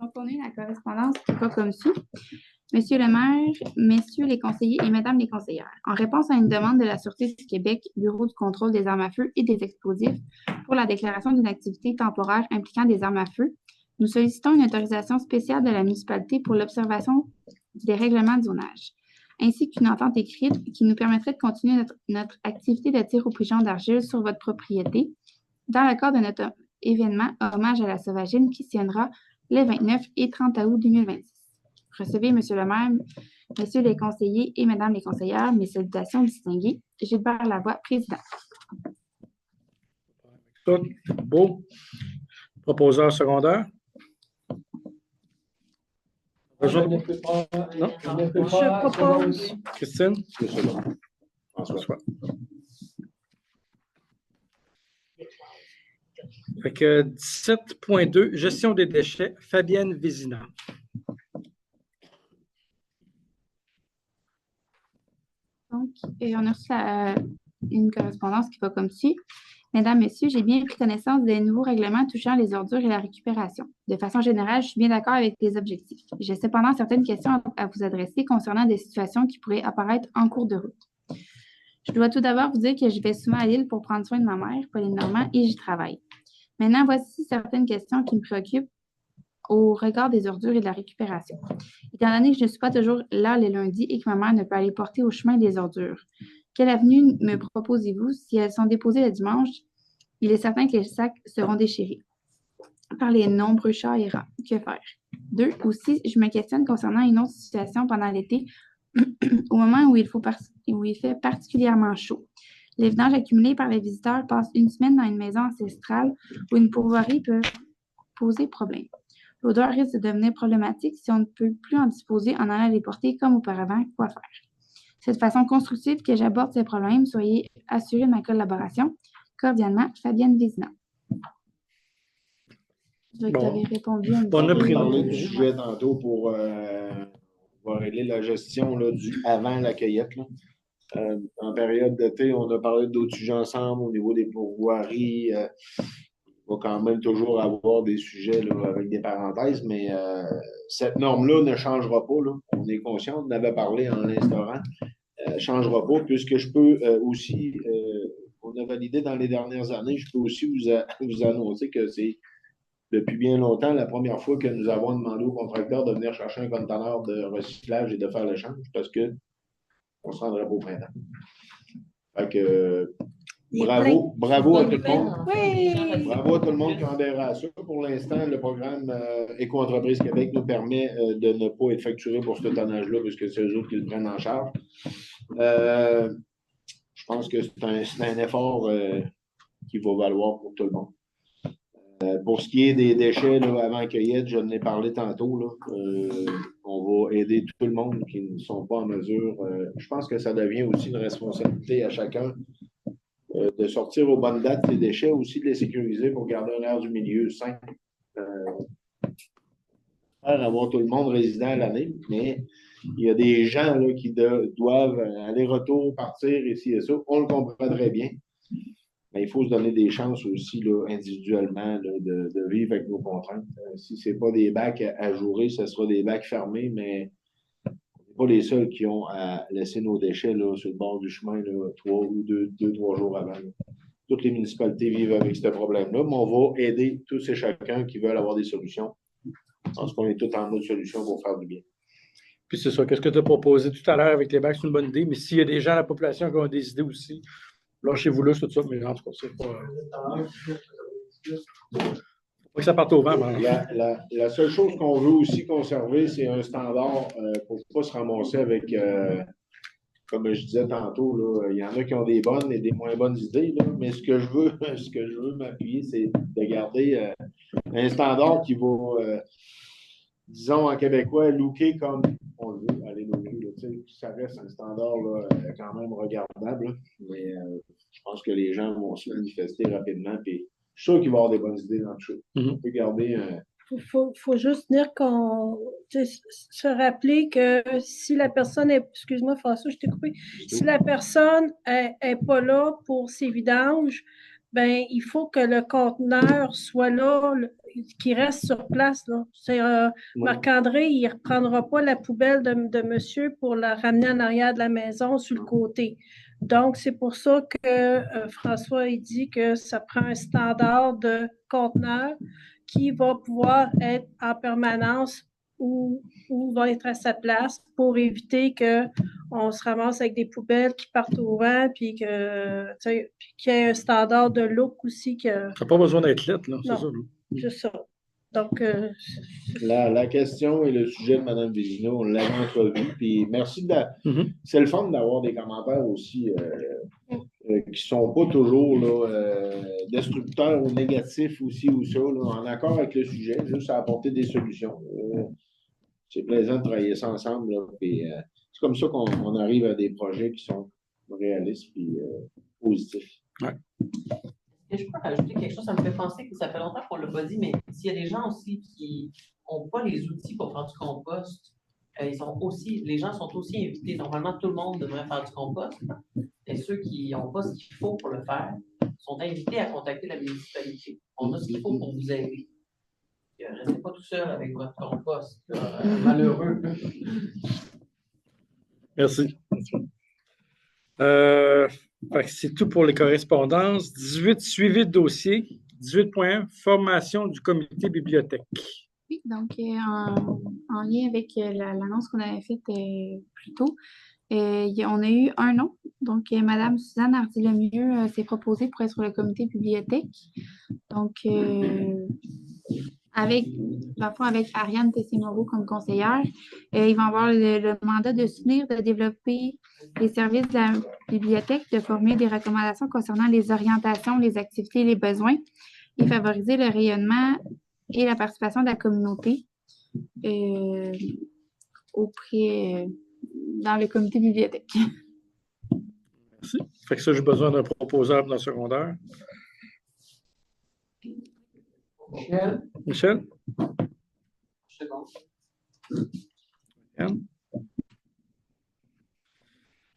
Donc, on a la correspondance qui va comme suit. Monsieur le maire, messieurs les conseillers et mesdames les conseillères, en réponse à une demande de la Sûreté du Québec, Bureau du contrôle des armes à feu et des explosifs pour la déclaration d'une activité temporaire impliquant des armes à feu, nous sollicitons une autorisation spéciale de la municipalité pour l'observation des règlements de zonage, ainsi qu'une entente écrite qui nous permettrait de continuer notre activité de tir aux pigeons d'argile sur votre propriété dans le cadre de notre événement Hommage à la Sauvagine qui tiendra les 29 et 30 août 2026. Recevez, Monsieur le maire, Messieurs les conseillers et Mesdames les conseillères, mes salutations distinguées. Gilbert Lavoie, président. Tout beau. Proposeur secondaire. Je propose. Christine? François. Fait que 17.2, gestion des déchets, Fabienne Vézina. Donc, on a reçu une correspondance qui va comme suit. Mesdames, Messieurs, j'ai bien pris connaissance des nouveaux règlements touchant les ordures et la récupération. De façon générale, je suis bien d'accord avec les objectifs. J'ai cependant certaines questions à vous adresser concernant des situations qui pourraient apparaître en cours de route. Je dois tout d'abord vous dire que je vais souvent à Lille pour prendre soin de ma mère, Pauline Normand, et j'y travaille. Maintenant, voici certaines questions qui me préoccupent au regard des ordures et de la récupération. Étant donné que je ne suis pas toujours là les lundis et que ma mère ne peut aller porter au chemin des ordures, quelle avenue me proposez-vous si elles sont déposées le dimanche? Il est certain que les sacs seront déchirés par les nombreux chats errants. Que faire? 2. Aussi, je me questionne concernant une autre situation pendant l'été, au moment où il fait particulièrement chaud. Les vidanges accumulées par les visiteurs passent une semaine dans une maison ancestrale où une pourvoirie peut poser problème. L'odeur risque de devenir problématique si on ne peut plus en disposer en allant les porter comme auparavant. Quoi faire? C'est de façon constructive que j'aborde ces problèmes. Soyez assurés de ma collaboration. Cordialement, Fabienne Vézina. Je dirais que tu avais répondu à une On a On pris a parlé note. du sujet tantôt pour on va régler la gestion là, du avant la cueillette. Là. En période d'été, on a parlé d'autres sujets ensemble au niveau des pourvoiries. Il va quand même toujours avoir des sujets là, avec des parenthèses, mais cette norme-là ne changera pas. Là. On est conscient, on en avait parlé en l'instaurant. Ne changera pas, puisque je peux aussi, on a validé dans les dernières années, je peux aussi vous annoncer que c'est depuis bien longtemps la première fois que nous avons demandé aux contracteurs de venir chercher un conteneur de recyclage et de faire l'échange, parce qu'on ne se rendrait pas au printemps. Fait que bravo à tout le monde. Oui. Bravo à tout le monde qui adhère à ça. Pour l'instant, le programme Éco-entreprise Québec nous permet de ne pas être facturé pour ce tonnage-là, puisque c'est eux autres qui le prennent en charge. Je pense que c'est un effort qui va valoir pour tout le monde. Pour ce qui est des déchets là, avant cueillette, je n'ai parlé tantôt. Là, on va aider tout le monde qui ne sont pas en mesure. Je pense que ça devient aussi une responsabilité à chacun de sortir aux bonnes dates les déchets, aussi de les sécuriser pour garder un air du milieu sain. Avoir tout le monde résident à l'année, mais il y a des gens là, qui doivent aller-retour, partir, ici et ça. On le comprend très bien. Mais il faut se donner des chances aussi là, individuellement là, de vivre avec nos contraintes. Si ce n'est pas des bacs à jouer, ce sera des bacs fermés, mais on n'est pas les seuls qui ont à laisser nos déchets là, sur le bord du chemin là, 2-3 jours avant. Là. Toutes les municipalités vivent avec ce problème-là, mais on va aider tous et chacun qui veulent avoir des solutions. Je pense qu'on est tous en mode solution pour faire du bien. Puis c'est ça, qu'est-ce que tu as proposé tout à l'heure avec les bacs, c'est une bonne idée, mais s'il y a des gens à la population qui ont des idées aussi, lâchez-vous là, tout ça, mais en tout cas, c'est pas. Faut pas que ça parte au vent. La seule chose qu'on veut aussi conserver, c'est un standard pour ne pas se ramasser avec, comme je disais tantôt, là, il y en a qui ont des bonnes et des moins bonnes idées, là, mais ce que je veux m'appuyer, c'est de garder un standard qui va, disons en québécois, looker comme on le veut, aller nommer. Ça reste un standard là, quand même regardable, là, mais je pense que les gens vont se manifester rapidement. Puis je suis sûr qu'il va y avoir des bonnes idées dans le show. On peut garder un. Faut juste dire se rappeler que si la personne est, excuse-moi François, je t'ai coupé, si la personne est pas là pour ses vidanges, ben il faut que le conteneur soit là, qu'il reste sur place. Là. Marc-André, il ne reprendra pas la poubelle de monsieur pour la ramener en arrière de la maison sur le côté. Donc, c'est pour ça que François il dit que ça prend un standard de conteneur qui va pouvoir être en permanence ou va être à sa place pour éviter qu'on se ramasse avec des poubelles qui partent au vent, puis qu'il y ait un standard de look aussi. Ça n'a pas besoin d'être lettre, là, c'est ça. C'est ça. Donc, la question et le sujet de Mme Vézina, on l'avait entrevu. Puis merci c'est le fun d'avoir des commentaires aussi qui ne sont pas toujours là, destructeurs ou négatifs aussi ou ça, là, en accord avec le sujet, juste à apporter des solutions. C'est plaisant de travailler ça ensemble. Là, puis, c'est comme ça qu'on arrive à des projets qui sont réalistes et positifs. Ouais. Et je peux rajouter quelque chose, ça me fait penser que ça fait longtemps qu'on ne l'a pas dit, mais s'il y a des gens aussi qui n'ont pas les outils pour faire du compost, les gens sont aussi invités. Normalement, tout le monde devrait faire du compost. Et ceux qui n'ont pas ce qu'il faut pour le faire sont invités à contacter la municipalité. On a ce qu'il faut pour vous aider. Restez pas tout seul avec votre compost. Malheureux. Merci. C'est tout pour les correspondances. 18, suivi de dossier. 18.1, formation du comité bibliothèque. Oui, donc en lien avec l'annonce qu'on avait faite plus tôt, on a eu un nom. Donc, Mme Suzanne Hardy-Lemieux s'est proposée pour être sur le comité bibliothèque. Donc, avec Ariane Tessé-Moreau comme conseillère, ils vont avoir le mandat de soutenir, de développer les services de la bibliothèque, de formuler des recommandations concernant les orientations, les activités et les besoins, et favoriser le rayonnement et la participation de la communauté dans le comité bibliothèque. Merci. Fait que ça, j'ai besoin d'un proposable dans le secondaire. Michel? C'est bon.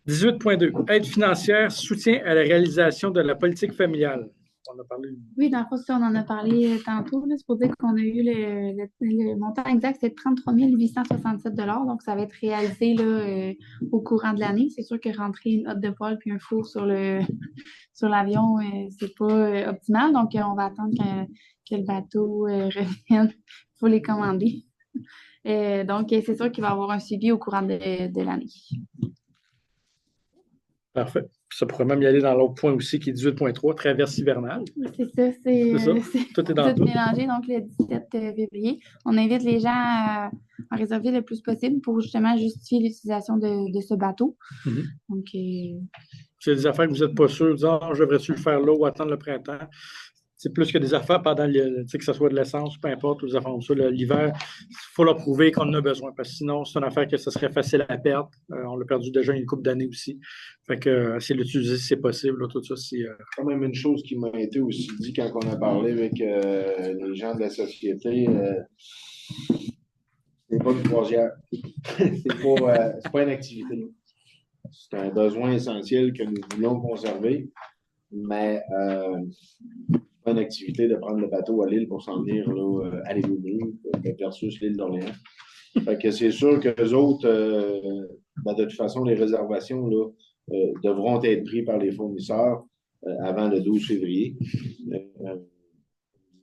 18.2. Aide financière, soutien à la réalisation de la politique familiale. On a parlé. Oui, dans le fond, on en a parlé tantôt. C'est pour dire qu'on a eu le montant exact, c'est 33 867 $. Donc, ça va être réalisé là, au courant de l'année. C'est sûr que rentrer une hotte de poêle puis un four sur l'avion, c'est pas optimal. Donc, on va attendre que le bateau revienne pour les commander. Donc, c'est sûr qu'il va y avoir un suivi au courant de l'année. Parfait. Ça pourrait même y aller dans l'autre point aussi, qui est 18.3, traverse hivernale. C'est ça, c'est tout est dans tout mélangé, donc le 17 février. On invite les gens à réserver le plus possible pour justement justifier l'utilisation de ce bateau. Mm-hmm. Donc, c'est des affaires que vous n'êtes pas sûr, disant je devrais-tu le faire là ou attendre le printemps. C'est plus que des affaires pendant que ce soit de l'essence, peu importe, ou des affaires comme ça. L'hiver, il faut leur prouver qu'on en a besoin, parce que sinon, c'est une affaire que ce serait facile à perdre. On l'a perdu déjà une couple d'années aussi. Fait que c'est l'utiliser si c'est possible. Là, tout ça, c'est. Quand même une chose qui m'a été aussi dit quand on a parlé avec les gens de la société, c'est pas une croisière. C'est pas une activité. C'est un besoin essentiel que nous voulons conserver, mais pas une activité de prendre le bateau à l'île pour s'en venir là, à l'île versus l'île d'Orléans. Fait que c'est sûr que les autres, de toute façon, les réservations là, devront être prises par les fournisseurs avant le 12 février.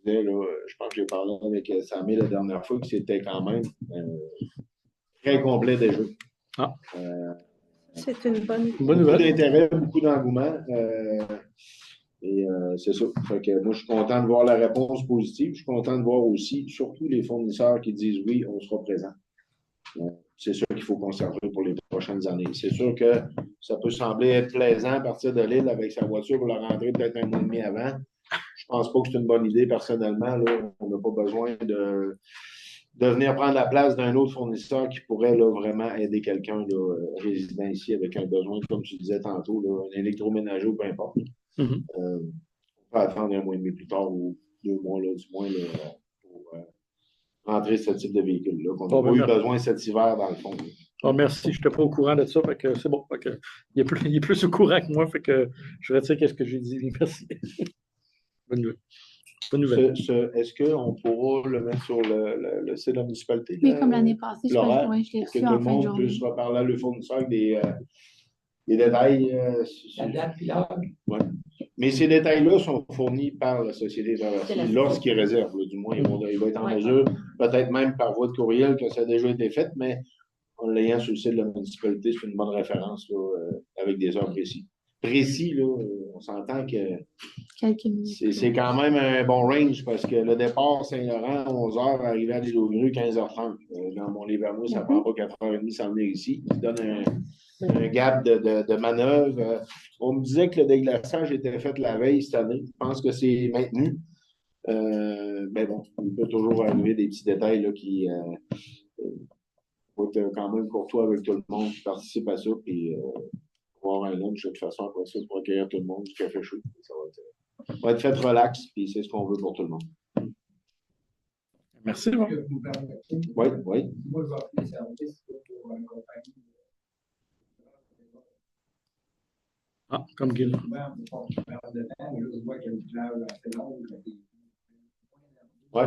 Je pense que j'ai parlé avec Samé la dernière fois que c'était quand même très complet déjà. C'est une bonne nouvelle. Beaucoup d'intérêt, beaucoup d'engouement. C'est ça. Fait que moi, je suis content de voir la réponse positive. Je suis content de voir aussi, surtout les fournisseurs qui disent oui, on sera présent. C'est sûr qu'il faut conserver pour les prochaines années. C'est sûr que ça peut sembler être plaisant à partir de l'île avec sa voiture pour la rentrer peut-être un mois et demi avant. Je pense pas que c'est une bonne idée personnellement. Là. On n'a pas besoin de venir prendre la place d'un autre fournisseur qui pourrait là, vraiment aider quelqu'un résident ici avec un besoin, comme tu disais tantôt, là, un électroménager ou peu importe. Mm-hmm. On peut attendre un mois et demi plus tard ou 2 mois, là, du moins, là, pour rentrer ce type de véhicule-là. On n'a pas eu besoin cet hiver, dans le fond. Oh, merci, je n'étais pas au courant de ça, fait que c'est bon. Fait que, il est plus au courant que moi, fait que je retire ce que j'ai dit. Merci. Bonne nouvelle. Bonne nouvelle. Est-ce qu'on pourra le mettre sur le site de la municipalité? Oui, comme l'année passée, je l'ai reçu en fin de journée. Que tout le monde puisse reparler à le fournisseur avec des détails. La date puis l'heure. Ouais. Mais ces détails-là sont fournis par la Société traversière lorsqu'ils réservent. Là, du moins, il va être en mesure, peut-être même par voie de courriel, que ça a déjà été fait, mais en l'ayant sur le site de la municipalité, c'est une bonne référence là, avec des heures précises. Précis, là, on s'entend que c'est quand même un bon range parce que le départ Saint-Laurent, 11h, arrivé à l'île aux Grues, 15h30. Dans mon livre à moi, ça ne prend pas 4h30 s'en venir ici. Ça donne un gap de manœuvre. On me disait que le déglaçage était fait la veille cette année. Je pense que c'est maintenu. Mais bon, il peut toujours arriver des petits détails là, qui faut être quand même courtois avec tout le monde qui participe à ça. Puis, avoir un lunch de toute façon après ça pour accueillir tout le monde, du café chaud. Ça va être fait relax, puis c'est ce qu'on veut pour tout le monde. Merci. Bon. Oui, oui. Moi, je vais appeler les services pour une compagnie. Ah, comme Guy. Oui,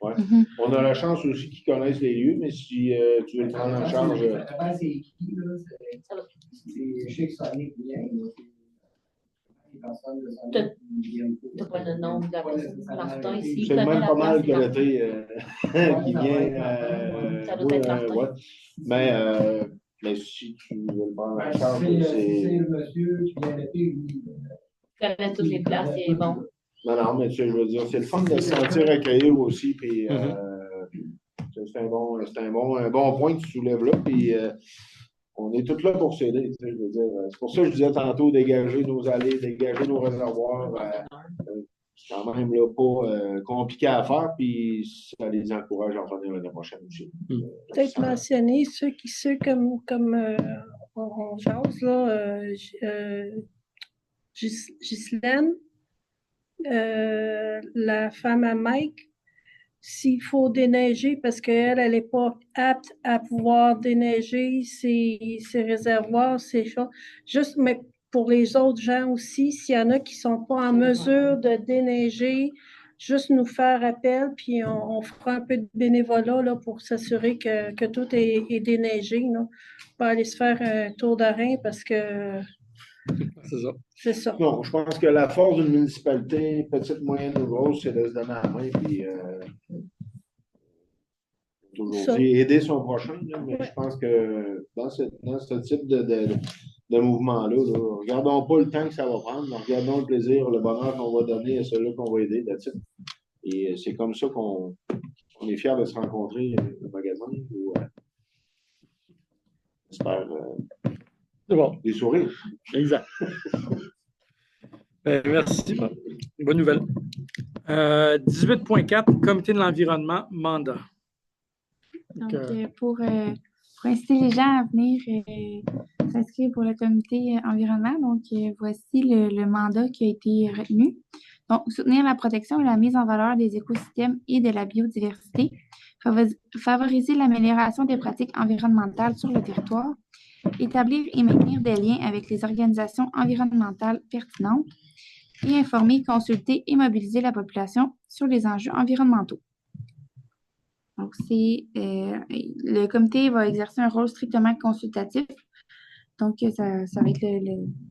oui. On a la chance aussi qu'ils connaissent les lieux, mais si tu veux le prendre en charge. C'est qui, là? Je sais que ça n'est bien. Tu n'as pas le nom de la personne. Martin ici. C'est même pas mal que l'été qui vient. Ça doit être Martin. Ouais. Mais si tu veux le prendre en charge, c'est le monsieur qui vient l'été, lui. Il connaît toutes les places, il est bon. Non, mais tu sais, je veux dire, c'est le fun de se sentir accueilli aussi. Puis, c'est un bon point que tu soulèves là. Puis, on est tous là pour s'aider. Je veux dire, c'est pour ça que je disais tantôt dégager nos allées, dégager nos réservoirs. c'est quand même là, pas compliqué à faire, puis ça les encourage à en revenir l'année prochaine aussi. Peut-être mentionner ceux comme on jase, là, Ghislaine, la femme à Mike, s'il faut déneiger, parce qu'elle, elle n'est pas apte à pouvoir déneiger ses réservoirs, ses choses. Juste, mais pour les autres gens aussi, s'il y en a qui ne sont pas en mesure de déneiger, juste nous faire appel, puis on fera un peu de bénévolat là, pour s'assurer que tout est déneigé. Là. Pas aller se faire un tour de rein parce que C'est ça. c'est ça. Non, je pense que la force d'une municipalité, petite, moyenne ou grosse, c'est de se donner la main, puis aujourd'hui, aider son prochain, là, mais je pense que dans ce type de mouvement-là, là, regardons pas le temps que ça va prendre, mais regardons le plaisir, le bonheur qu'on va donner à ceux-là qu'on va aider, that's it. Et c'est comme ça qu'on est fiers de se rencontrer au magasin. J'espère C'est bon. des sourires. Exact. Merci. Bonne nouvelle. 18.4, Comité de l'environnement, mandat. Donc, pour inciter les gens à venir s'inscrire pour le comité environnement, donc voici le mandat qui a été retenu. Donc, soutenir la protection et la mise en valeur des écosystèmes et de la biodiversité, favoriser l'amélioration des pratiques environnementales sur le territoire, établir et maintenir des liens avec les organisations environnementales pertinentes et informer, consulter et mobiliser la population sur les enjeux environnementaux. Donc, le comité va exercer un rôle strictement consultatif. Donc, ça va être,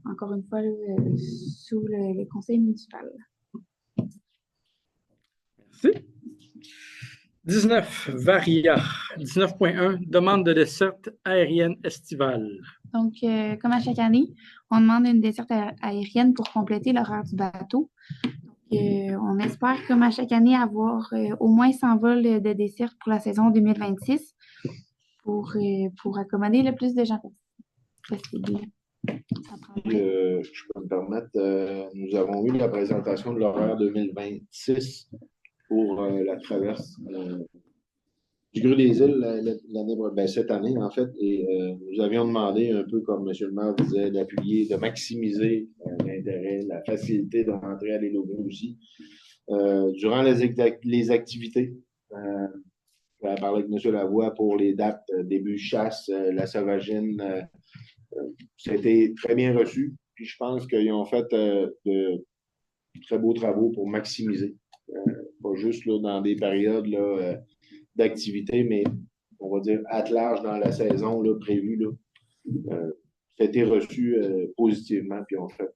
encore une fois, sous le conseil municipal. Merci. 19, Varia. 19.1, demande de desserte aérienne estivale. Donc, comme à chaque année, on demande une desserte aérienne pour compléter l'horaire du bateau. On espère, comme à chaque année, avoir au moins 100 vols de dessert pour la saison 2026 pour accommoder le plus de gens possible. Je peux me permettre, nous avons eu la présentation de l'horaire 2026 pour la traverse du Grue des Îles cette année, en fait, et nous avions demandé, un peu comme M. le maire disait, d'appuyer, de maximiser l'intérêt, la facilité de rentrer à l'île aux Grues aussi. Durant les activités, on a parlé avec M. Lavoie pour les dates début chasse, la sauvagine, ça a été très bien reçu, puis je pense qu'ils ont fait de très beaux travaux pour maximiser, pas juste là, dans des périodes là, d'activité, mais on va dire à large dans la saison là, prévue. Là, ça a été reçu positivement, puis on fait.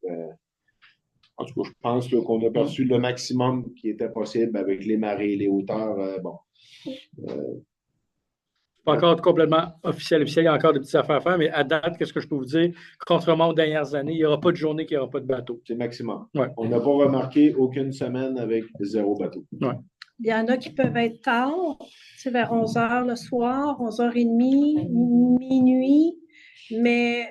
En tout cas, je pense là, qu'on a perçu le maximum qui était possible avec les marées, les hauteurs. Pas encore complètement officiel, il y a encore des petites affaires à faire, mais à date, qu'est-ce que je peux vous dire? Contrairement aux dernières années, il n'y aura pas de journée qu'il n'y aura pas de bateau. C'est le maximum. Ouais. On n'a pas remarqué aucune semaine avec 0 bateau. Ouais. Il y en a qui peuvent être tard, vers 11 h le soir, 11h30, minuit, mais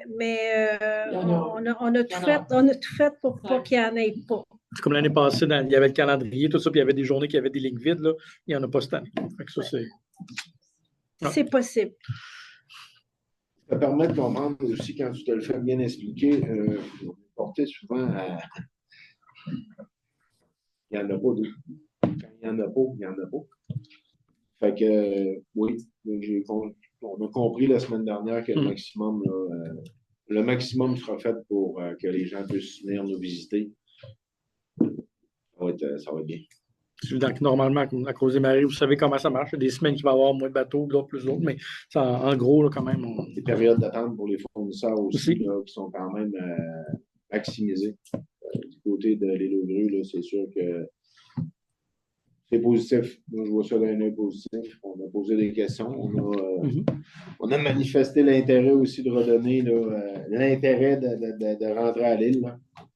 on a tout fait pour pas qu'il n'y en ait pas. C'est comme l'année passée, il y avait le calendrier, tout ça, puis il y avait des journées qui avaient des lignes vides. Là. Il n'y en a pas cette année. Ça, c'est possible. Ça permet de comprendre aussi, quand tu te le fais bien expliquer, porter souvent à. Il n'y en a pas d'eau. Quand il n'y en a pas, il n'y en a pas. Fait que, oui, on a compris la semaine dernière que le maximum sera fait pour que les gens puissent venir nous visiter. Ça va être bien. Donc, normalement, à cause des marées, vous savez comment ça marche. Il y a des semaines qui vont avoir moins de bateaux, d'autres plus d'autres, mais ça, en gros, là, quand même. Des périodes d'attente pour les fournisseurs aussi. Là, qui sont quand même maximisées. Du côté de l'île aux Grues, là, c'est sûr que c'est positif. Moi, je vois ça d'un œil positif. On a posé des questions. On a manifesté l'intérêt aussi de redonner l'intérêt de rentrer à l'île.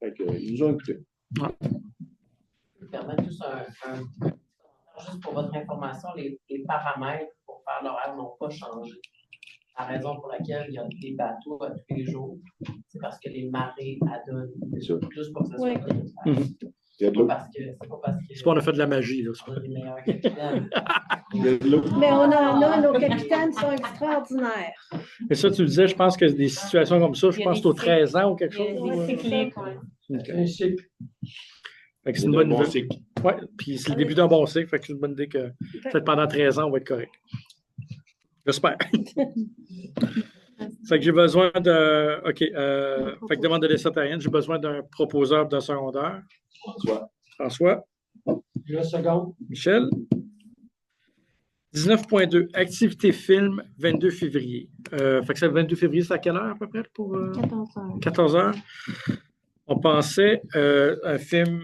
Fait que, ils nous ont écoutés. Je peux permettre juste juste pour votre information, les paramètres pour faire l'horaire n'ont pas changé. La raison pour laquelle il y a des bateaux à tous les jours, c'est parce que les marées adonnent. Juste pour que ça soit bien. Il y a de l'eau. C'est pas parce que C'est pas on a fait de la magie. Là. on a les meilleurs capitaines. Il y a de l'eau. Mais on en a, nos capitaines sont extraordinaires. Et ça, tu le disais, je pense que des situations comme ça, je Il y a pense que c'est des aux 13 ans ou quelque chose. Il y a des cycliques, ouais. OK. Un cycle. Fait que c'est Il une y a de bonne bon idée. cycle. Oui, puis c'est le début d'un bon cycle, fait que c'est une bonne idée que peut-être pendant 13 ans, on va être correct. J'espère. Fait que j'ai besoin de. OK. Fait que demande de l'essai terrienne, j'ai besoin d'un proposeur d'un secondaire. François. François. Le second. Michel. 19.2. Activité film, 22 février. Fait que c'est le 22 février, c'est à quelle heure à peu près pour 14 heures. 14 heures? On pensait un film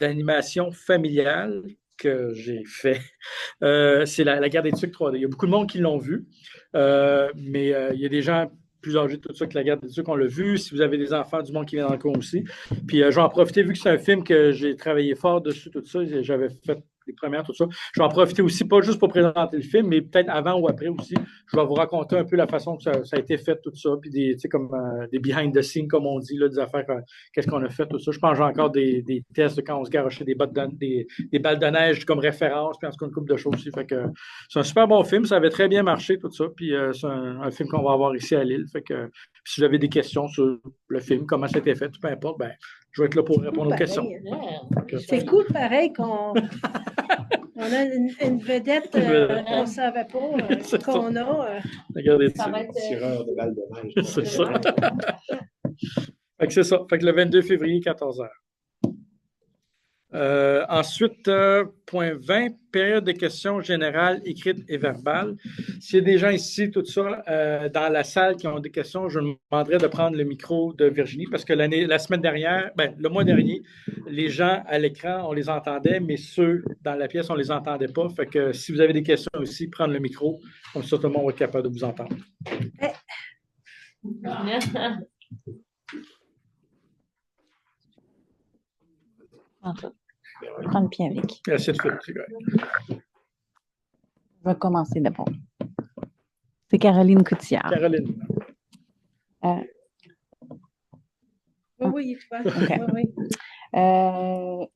d'animation familiale que j'ai fait. C'est la guerre des Tucs 3D. Il y a beaucoup de monde qui l'ont vu, mais il y a des gens plus âgés de tout ça que la guerre des Tucs, on l'a vu. Si vous avez des enfants, du monde qui vient dans le coin aussi. Puis je vais en profiter, vu que c'est un film que j'ai travaillé fort dessus, tout ça, j'avais fait les premières, tout ça. Je vais en profiter aussi, pas juste pour présenter le film, mais peut-être avant ou après aussi. Je vais vous raconter un peu la façon que ça a été fait, tout ça, puis des, comme, des behind the scenes, comme on dit, là, des affaires, qu'est-ce qu'on a fait, tout ça. Je pense que j'ai encore des tests de quand on se garochait des balles de neige comme référence, puis en tout cas une couple de choses aussi. Fait que c'est un super bon film, ça avait très bien marché, tout ça, puis c'est un film qu'on va avoir ici à Lille. Fait que si vous avez des questions sur le film, comment ça a été fait, peu importe, ben, je vais être là pour répondre aux questions. C'est cool, pareil, qu'on on a une vedette qu'on ne savait pas qu'on a. Regardez Ça ça. va être, Tireur de balles de neige. C'est ça. Fait que c'est ça. Fait que le 22 février, 14h. Ensuite, point 20, période de questions générales, écrites et verbales. S'il y a des gens ici, tout ça, dans la salle qui ont des questions, je me demanderais de prendre le micro de Virginie parce que la semaine dernière, le mois dernier, les gens à l'écran, on les entendait, mais ceux dans la pièce, on ne les entendait pas. Fait que si vous avez des questions aussi, prendre le micro, comme ça, tout le monde va être capable de vous entendre. Je prends le pied avec. Assez de fait, c'est correct. Je vais commencer d'abord. C'est Caroline Coutillard. Caroline. Oui, tu vois. OK. Oui.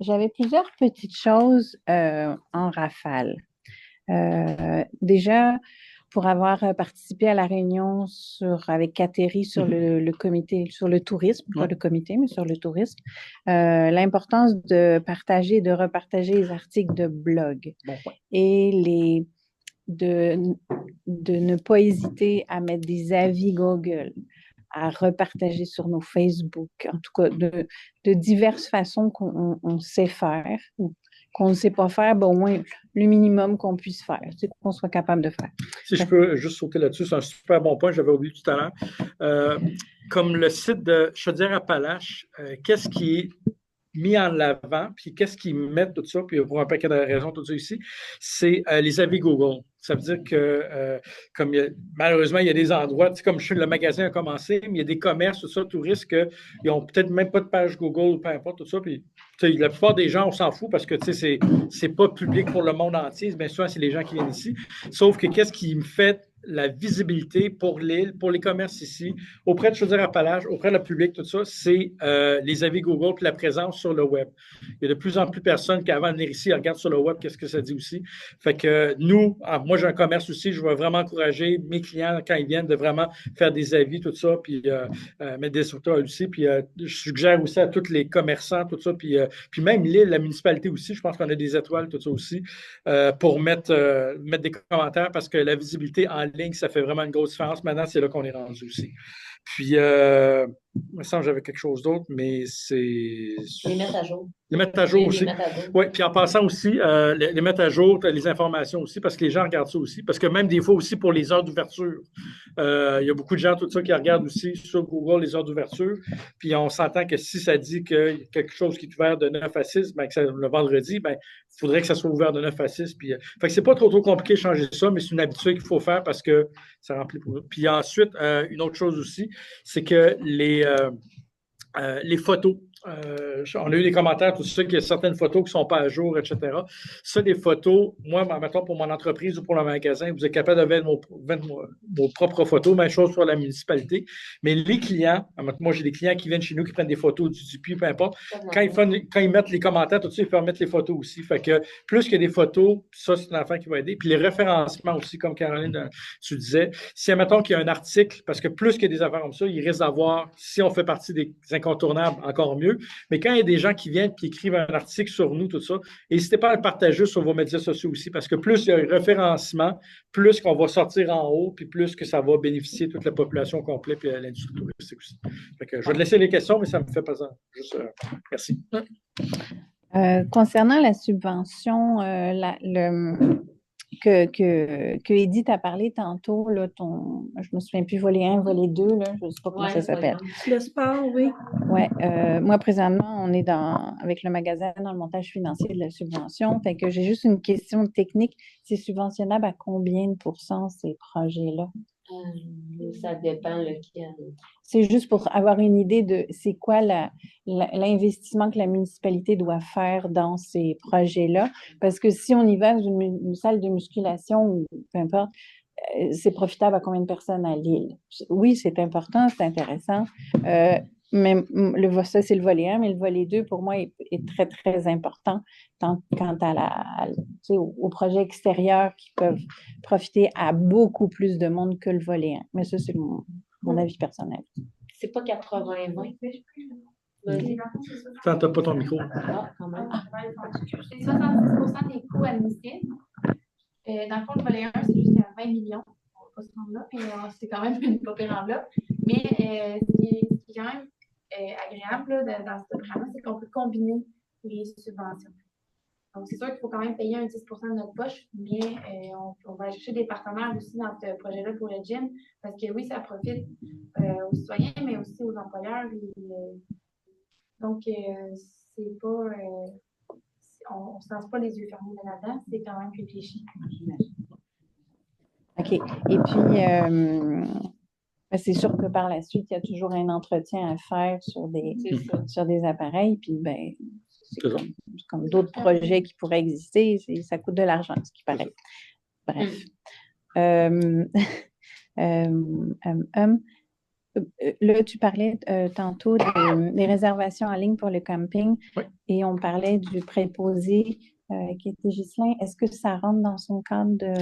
J'avais plusieurs petites choses en rafale. Déjà, pour avoir participé à la réunion avec Catherine sur le comité, sur le tourisme, pas le comité, mais sur le tourisme, l'importance de partager et de repartager les articles de blog et de ne pas hésiter à mettre des avis Google, à repartager sur nos Facebook, en tout cas de diverses façons qu'on sait faire ou qu'on ne sait pas faire, au moins le minimum qu'on puisse faire, qu'on soit capable de faire. Si je peux juste sauter là-dessus, c'est un super bon point, j'avais oublié tout à l'heure. Comme le site de Chaudière-Appalaches, qu'est-ce qui est mis en avant, puis qu'est-ce qu'ils mettent tout ça, puis pour un paquet de raisons, tout ça ici, c'est les avis Google. Ça veut dire que, malheureusement, il y a des endroits, comme le magasin a commencé, mais il y a des commerces, tout ça, touristes, qu'ils n'ont peut-être même pas de page Google, peu importe, tout ça, puis la plupart des gens, on s'en fout parce que c'est pas public pour le monde entier, bien souvent, c'est les gens qui viennent ici. Sauf que qu'est-ce qui me fait la visibilité pour l'île, pour les commerces ici, auprès de Chaudière-Appalaches, auprès du public, tout ça, c'est les avis Google puis la présence sur le web. Il y a de plus en plus de personnes qui, avant de venir ici, regardent sur le web qu'est-ce que ça dit aussi. Fait que nous, moi, j'ai un commerce aussi, je veux vraiment encourager mes clients, quand ils viennent, de vraiment faire des avis, tout ça, puis mettre des sauveteurs aussi. Puis je suggère aussi à tous les commerçants, tout ça, puis même l'île, la municipalité aussi, je pense qu'on a des étoiles, tout ça aussi, pour mettre des commentaires parce que la visibilité en ligne, ça fait vraiment une grosse différence. Maintenant, c'est là qu'on est rendu aussi. Puis, il me semble que j'avais quelque chose d'autre, mais c'est... Les mettre à jour. Les mettre à jour aussi. Oui, puis en passant aussi, les mettre à jour, les informations aussi, parce que les gens regardent ça aussi. Parce que même des fois aussi pour les heures d'ouverture, il y a beaucoup de gens, tout ça, qui regardent aussi sur Google les heures d'ouverture. Puis on s'entend que si ça dit que quelque chose qui est ouvert de 9 à 6, ben, que le vendredi, ben, il faudrait que ça soit ouvert de 9 à 6. Puis, fait que c'est pas trop compliqué de changer ça, mais c'est une habitude qu'il faut faire parce que ça remplit pour nous. Puis ensuite, une autre chose aussi, c'est que les photos On a eu des commentaires, tout ça, qu'il y a certaines photos qui ne sont pas à jour, etc. Ça, des photos, moi, mettons, pour mon entreprise ou pour le magasin, vous êtes capable de mettre vos propres photos, même chose sur la municipalité. Mais les clients, moi, j'ai des clients qui viennent chez nous, qui prennent des photos du puits, peu importe. Quand ils mettent les commentaires, tout ça, ils peuvent mettre les photos aussi. Fait que plus qu'il y a des photos, ça, c'est une affaire qui va aider. Puis les référencements aussi, comme Caroline, tu disais. Si, admettons qu'il y a un article, parce que plus qu'il y a des affaires comme ça, il risque d'avoir, si on fait partie des incontournables, encore mieux. Mais quand il y a des gens qui viennent et écrivent un article sur nous, tout ça, n'hésitez pas à le partager sur vos médias sociaux aussi, parce que plus il y a un référencement, plus qu'on va sortir en haut, puis plus que ça va bénéficier toute la population complète et l'industrie touristique aussi. Fait que je vais te laisser les questions, mais ça me fait pas ça. Juste, merci. Concernant la subvention, que Edith a parlé tantôt, là, je me souviens plus, volet 1, volet 2, là, je ne sais pas comment ça s'appelle. Le sport, oui. Oui, moi, présentement, on est avec le magasin dans le montage financier de la subvention. Fait que j'ai juste une question technique. C'est subventionnable à combien de pourcents ces projets-là? Ça dépend lequel. C'est juste pour avoir une idée de c'est quoi l'investissement que la municipalité doit faire dans ces projets-là. Parce que si on y va dans une salle de musculation ou peu importe, c'est profitable à combien de personnes à l'île? Oui, c'est important, c'est intéressant. Mais ça, c'est le volet 1, mais le volet 2, pour moi, est très, très important quant à aux projets extérieurs qui peuvent profiter à beaucoup plus de monde que le volet 1. Mais ça, c'est mon avis personnel. C'est pas 80-20. Tu n'entends pas ton micro. Quand même. C'est 70% des coûts admissibles. Dans le fond, le volet 1, c'est jusqu'à 20 millions. On va pas se rendre là, mais c'est quand même une pas pire enveloppe. Mais ce qui est quand même agréable là, dans ce programme, c'est qu'on peut combiner les subventions. Donc, c'est sûr qu'il faut quand même payer un 10% de notre poche, mais on va chercher des partenaires aussi dans ce projet-là pour le gym, parce que oui, ça profite aux citoyens, mais aussi aux employeurs. Donc, c'est pas... on ne se lance pas les yeux fermés là-dedans, c'est quand même réfléchi. OK. Et puis, c'est sûr que par la suite, il y a toujours un entretien à faire sur des appareils. Puis, ben, c'est comme d'autres projets qui pourraient exister. Ça coûte de l'argent, ce qui paraît. Bref. Là, tu parlais tantôt des réservations en ligne pour le camping. Oui. Et on parlait du préposé qui était Ghislain. Est-ce que ça rentre dans son cadre de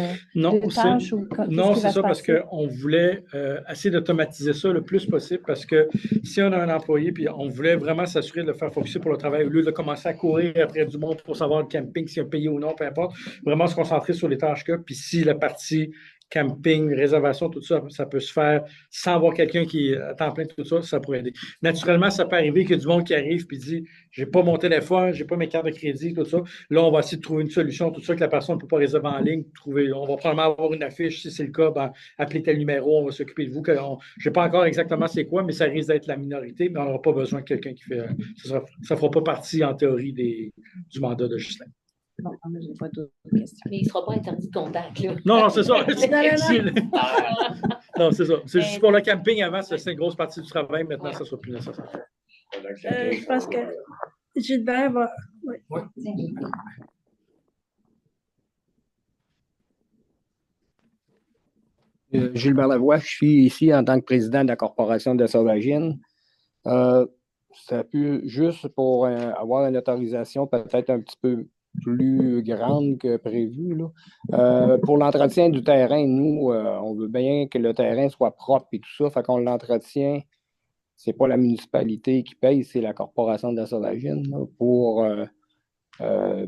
tâches? Non, c'est ça, parce qu'on voulait essayer d'automatiser ça le plus possible, parce que si on a un employé, puis on voulait vraiment s'assurer de le faire focuser pour le travail, au lieu de commencer à courir après du monde pour savoir le camping, s'il y a payé ou non, peu importe, vraiment se concentrer sur les tâches que, puis si la partie camping, réservation, tout ça, ça peut se faire sans avoir quelqu'un qui est à temps plein, tout ça, ça pourrait aider. Naturellement, ça peut arriver qu'il y a du monde qui arrive et dit « j'ai pas mon téléphone, j'ai pas mes cartes de crédit, tout ça ». Là, on va essayer de trouver une solution, tout ça, que la personne ne peut pas réserver en ligne. On va probablement avoir une affiche, si c'est le cas, ben, appelez tel numéro, on va s'occuper de vous. Je ne sais pas encore exactement c'est quoi, mais ça risque d'être la minorité, mais on n'aura pas besoin de quelqu'un qui fait... Ça ne fera pas partie, en théorie, du mandat de Ghislain. Bon, je n'ai pas d'autres questions. Mais il ne sera pas interdit de contact, là. Non, c'est ça. Non, c'est ça. C'est juste pour le camping avant, c'est une grosse partie du travail. Maintenant, ça ne sera plus nécessaire. Je pense que Gilbert va... Oui. Gilbert Lavoie, je suis ici en tant que président de la Corporation de Sauvagine. Ça peut juste pour avoir une autorisation peut-être un petit peu plus grande que prévu. Là. Pour l'entretien du terrain, nous, on veut bien que le terrain soit propre et tout ça, fait qu'on l'entretient. C'est pas la municipalité qui paye, c'est la Corporation de la Sauvagine là, pour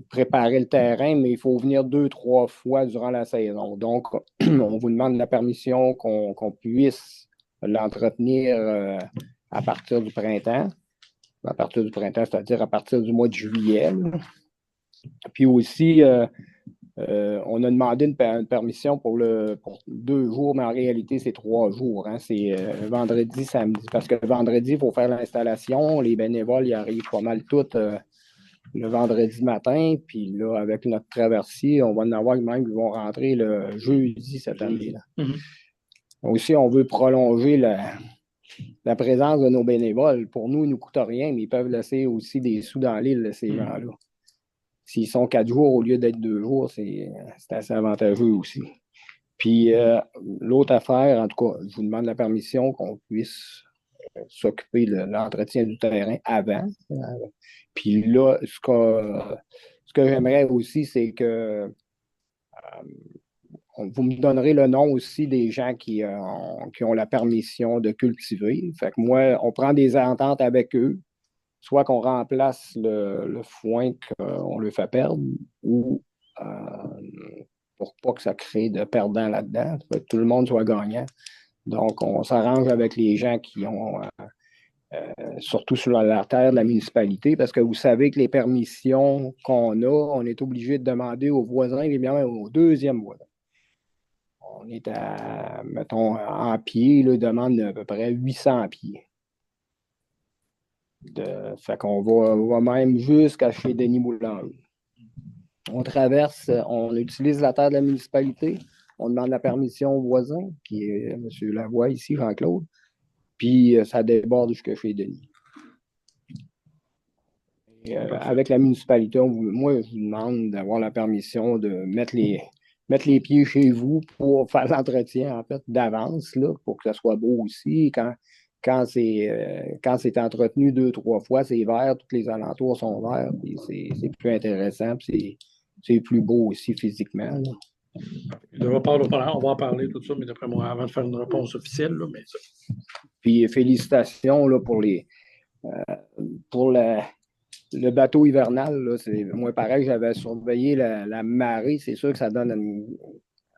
préparer le terrain, mais il faut venir 2-3 fois durant la saison. Donc, on vous demande la permission qu'on puisse l'entretenir à partir du printemps. À partir du printemps, c'est-à-dire à partir du mois de juillet. Là. Puis aussi, on a demandé une permission pour 2 jours, mais en réalité, c'est 3 jours. Hein. C'est vendredi, samedi. Parce que le vendredi, il faut faire l'installation. Les bénévoles, ils arrivent pas mal tous le vendredi matin. Puis là, avec notre traversier, on va en avoir même qui vont rentrer le jeudi cette année-là. Mm-hmm. Aussi, on veut prolonger la présence de nos bénévoles. Pour nous, ils ne nous coûtent rien, mais ils peuvent laisser aussi des sous dans l'île, ces gens-là. S'ils sont 4 jours au lieu d'être 2 jours, c'est assez avantageux aussi. Puis, l'autre affaire, en tout cas, je vous demande la permission qu'on puisse s'occuper de l'entretien du terrain avant. Puis là, ce que j'aimerais aussi, c'est que vous me donnerez le nom aussi des gens qui ont la permission de cultiver. Fait que moi, on prend des ententes avec eux, soit qu'on remplace le foin qu'on leur fait perdre, ou pour pas que ça crée de perdants là-dedans, que tout le monde soit gagnant. Donc, on s'arrange avec les gens qui ont, surtout sur la terre de la municipalité, parce que vous savez que les permissions qu'on a, on est obligé de demander aux voisins, et bien au deuxième voisin. On est à, mettons, en pied, là, demande à peu près 800 pieds. Fait qu'on va même jusqu'à chez Denis Boulanger. On traverse, on utilise la terre de la municipalité, on demande la permission au voisin, qui est M. Lavoie ici, Jean-Claude, puis ça déborde jusqu'à chez Denis. Et, avec la municipalité, moi, je vous demande d'avoir la permission de mettre les pieds chez vous pour faire l'entretien, en fait, d'avance, là, pour que ça soit beau aussi. Quand c'est entretenu 2-3 fois, c'est vert, tous les alentours sont verts, puis c'est plus intéressant, puis c'est plus beau aussi physiquement. Là. On va en parler tout ça, mais d'après moi, avant de faire une réponse officielle. Là, mais ça. Puis félicitations là, pour le bateau hivernal. Là, moi, pareil, j'avais surveillé la marée. C'est sûr que ça donne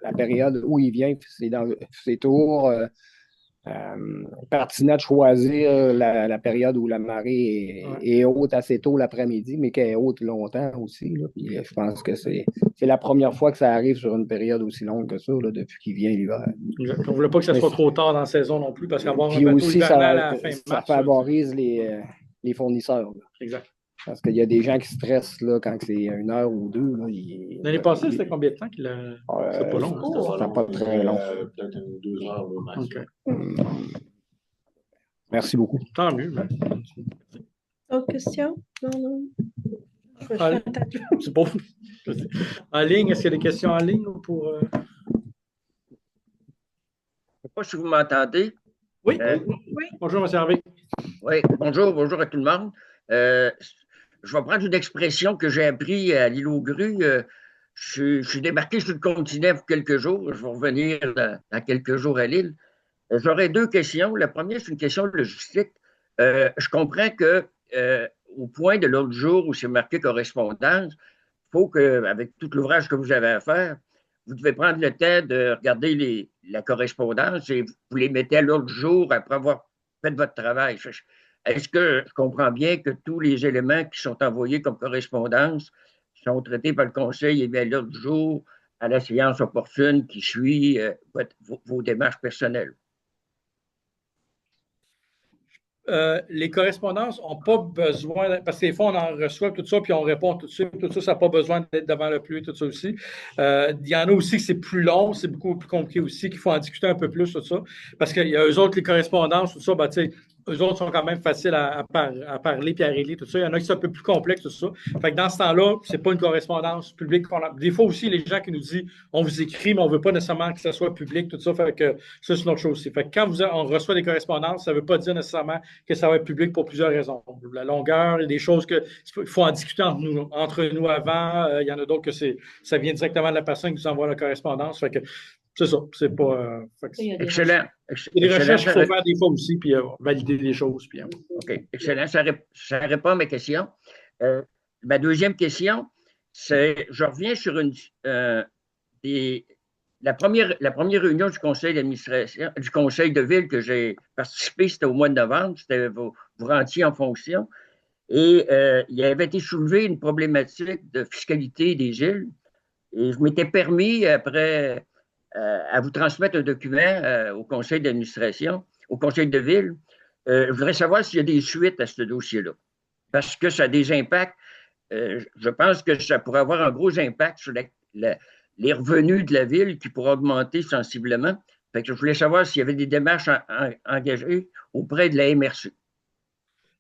la période où il vient. C'est toujours pertinent de choisir la période où la marée est haute assez tôt l'après-midi, mais qu'elle est haute longtemps aussi. Là. Puis, je pense que c'est la première fois que ça arrive sur une période aussi longue que ça, là, depuis qu'il vient l'hiver. On ne voulait pas que ça soit trop tard dans la saison non plus, parce qu'avoir un bateau aussi, hivernal à la fin ça mars, favorise les fournisseurs. Là. Exact. Parce qu'il y a des gens qui stressent là, quand c'est 1 heure ou 2. L'année passée, c'était combien de temps qu'il a. C'est pas long. C'est pas très long. Peut-être 2 heures au maximum. Okay. Merci beaucoup. Tant mieux. Autre question? Non. C'est bon. En ligne, est-ce qu'il y a des questions en ligne pour. Je ne sais pas si vous m'entendez. Oui. Oui. Bonjour, M. Harvey. Oui, bonjour à tout le monde. Je vais prendre une expression que j'ai appris à l'île aux Grues. Je suis débarqué sur le continent pour quelques jours. Je vais revenir dans quelques jours à l'île. J'aurais 2 questions. La première, c'est une question logistique. Je comprends que au point de l'autre jour où c'est marqué correspondance, il faut que, avec tout l'ouvrage que vous avez à faire, vous devez prendre le temps de regarder la correspondance et vous les mettez à l'autre jour après avoir fait votre travail. Est-ce que je comprends bien que tous les éléments qui sont envoyés comme correspondance sont traités par le Conseil et bien l'autre jour à la séance opportune qui suit vos démarches personnelles? Les correspondances n'ont pas besoin, parce que des fois, on en reçoit tout ça, puis on répond tout de suite. Tout ça, ça n'a pas besoin d'être devant le pluie, tout ça aussi. Il y en a aussi que c'est plus long, c'est beaucoup plus compliqué aussi, qu'il faut en discuter un peu plus, tout ça. Parce qu'il y a eux autres, les correspondances, tout ça, ben, tu sais, eux autres sont quand même faciles à parler puis à régler, tout ça. Il y en a qui sont un peu plus complexes, tout ça. Fait que dans ce temps-là, c'est pas une correspondance publique qu'on a. Des fois aussi, les gens qui nous disent on vous écrit, mais on veut pas nécessairement que ça soit public, tout ça. Fait que ça, c'est une autre chose aussi. Fait que quand on reçoit des correspondances, ça veut pas dire nécessairement que ça va être public pour plusieurs raisons. La longueur, il y a des choses qu'il faut en discuter entre nous avant. Il y en a d'autres que ça vient directement de la personne qui nous envoie la correspondance. Fait que c'est ça. C'est pas. Excellent. Il y a des recherches qu'il faut faire des fois aussi, puis valider les choses. Puis, OK. Excellent. Ça répond à mes questions. Ma deuxième question, c'est je reviens sur la première réunion du conseil d'administration, du conseil de ville que j'ai participé, c'était au mois de novembre, c'était vous rentiez en fonction. Et il avait été soulevé une problématique de fiscalité des îles. Et je m'étais permis, après, à vous transmettre un document au conseil d'administration, au conseil de ville. Je voudrais savoir s'il y a des suites à ce dossier-là. Parce que ça a des impacts. Je pense que ça pourrait avoir un gros impact sur les revenus de la ville qui pourraient augmenter sensiblement. Fait que je voulais savoir s'il y avait des démarches engagées auprès de la MRC.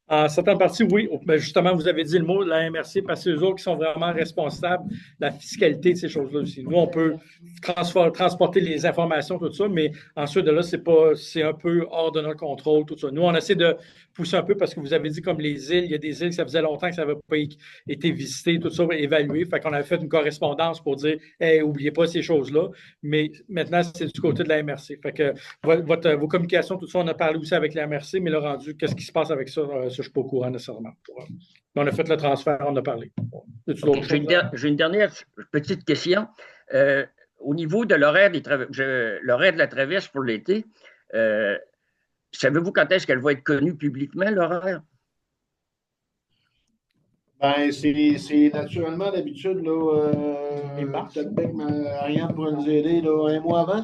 En certaines parties, oui. Ben, justement, vous avez dit le mot, la MRC, parce que c'est eux autres qui sont vraiment responsables de la fiscalité de ces choses-là aussi. Nous, on peut transporter les informations, tout ça, mais ensuite de là, c'est un peu hors de notre contrôle, tout ça. Nous, on essaie de pousser un peu parce que vous avez dit comme les îles, il y a des îles, ça faisait longtemps que ça n'avait pas été visité, tout ça, évalué. Fait qu'on avait fait une correspondance pour dire, hey, oubliez pas ces choses-là. Mais maintenant, c'est du côté de la MRC. Fait que vos communications, tout ça, on a parlé aussi avec la MRC, mais le rendu, qu'est-ce qui se passe avec ça? Je ne suis pas au courant nécessairement. On a fait le transfert, on a parlé. J'ai une dernière petite question. Au niveau de l'horaire de la traverse pour l'été, savez-vous quand est-ce qu'elle va être connue publiquement, l'horaire? Ben, c'est naturellement d'habitude, là, peut-être bien que Ariane pourrait nous aider, là, un mois avant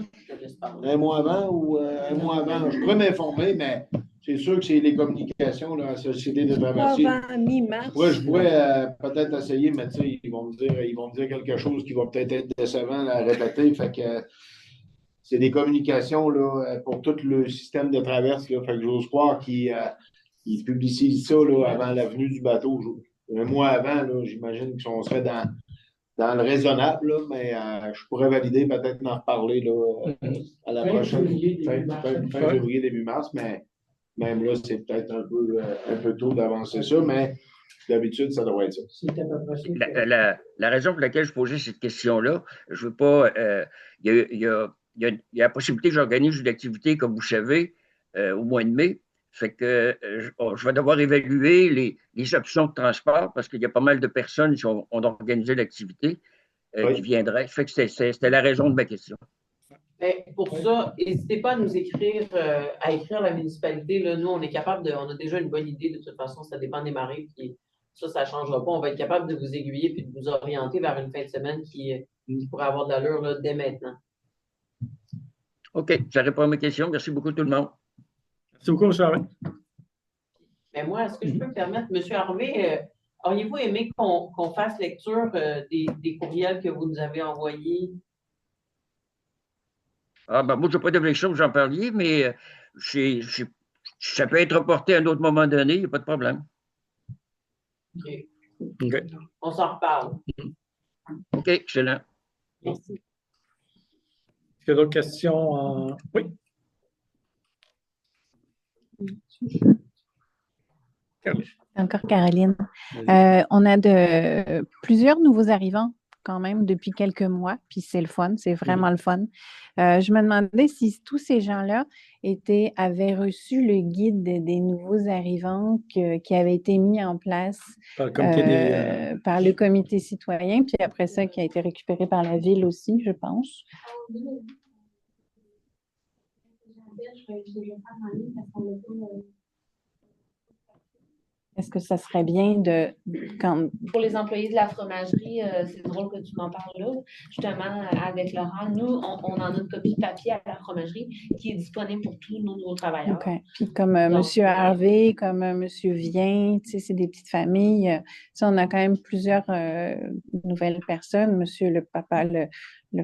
ou un mois avant. Je pourrais m'informer, mais c'est sûr que c'est les communications, là, la Société de traversier. Avant mi-mars. Ouais, je pourrais peut-être essayer, mais tu sais, ils vont me dire quelque chose qui va peut-être être décevant à répéter. Fait que c'est des communications là, pour tout le système de traverse. Là, fait que j'ose croire qu'ils publicisent ça là, avant la venue du bateau. Un mois avant, là, j'imagine qu'on serait dans le raisonnable, là, mais je pourrais valider, peut-être en reparler là, à la prochaine fin février, début mars, mais même là, c'est peut-être un peu tôt d'avancer ça, mais d'habitude, ça devrait être ça. La raison pour laquelle je posais cette question-là, je ne veux pas. Il y a la possibilité que j'organise une activité, comme vous savez, au mois de mai. Fait que je vais devoir évaluer les options de transport parce qu'il y a pas mal de personnes qui ont organisé l'activité qui viendraient. Fait que c'était la raison de ma question. Bien, pour ça, n'hésitez pas à nous écrire, à écrire la municipalité. Là, nous, on est capable on a déjà une bonne idée. De toute façon, ça dépend des marées. Puis ça ne changera pas. On va être capable de vous aiguiller puis de vous orienter vers une fin de semaine qui pourrait avoir de l'allure là, dès maintenant. OK, ça répond à mes questions. Merci beaucoup tout le monde. Merci beaucoup, M. Harvey. Mais moi, est-ce que je peux me permettre, M. Harvey, auriez-vous aimé qu'on fasse lecture des courriels que vous nous avez envoyés? Ah, ben, moi, je n'ai pas d'objection que j'en parliez, mais ça peut être reporté à un autre moment donné, il n'y a pas de problème. OK. Okay. On s'en reparle. OK, excellent. Merci. Est-ce qu'il y a d'autres questions? Oui. Encore Caroline. On a plusieurs nouveaux arrivants quand même depuis quelques mois, puis c'est le fun, c'est vraiment le fun. Je me demandais si tous ces gens-là avaient reçu le guide des nouveaux arrivants qui avait été mis en place par le comité citoyen, puis après ça, qui a été récupéré par la ville aussi, je pense. Est-ce que ça serait bien Pour les employés de la fromagerie, c'est drôle que tu m'en parles là. Justement, avec Laurent, nous, on en a une copie papier à la fromagerie qui est disponible pour tous nos nouveaux travailleurs. OK. Puis comme M. Harvey, comme M. Vien, tu sais, c'est des petites familles. On a quand même plusieurs nouvelles personnes. Monsieur le papa, le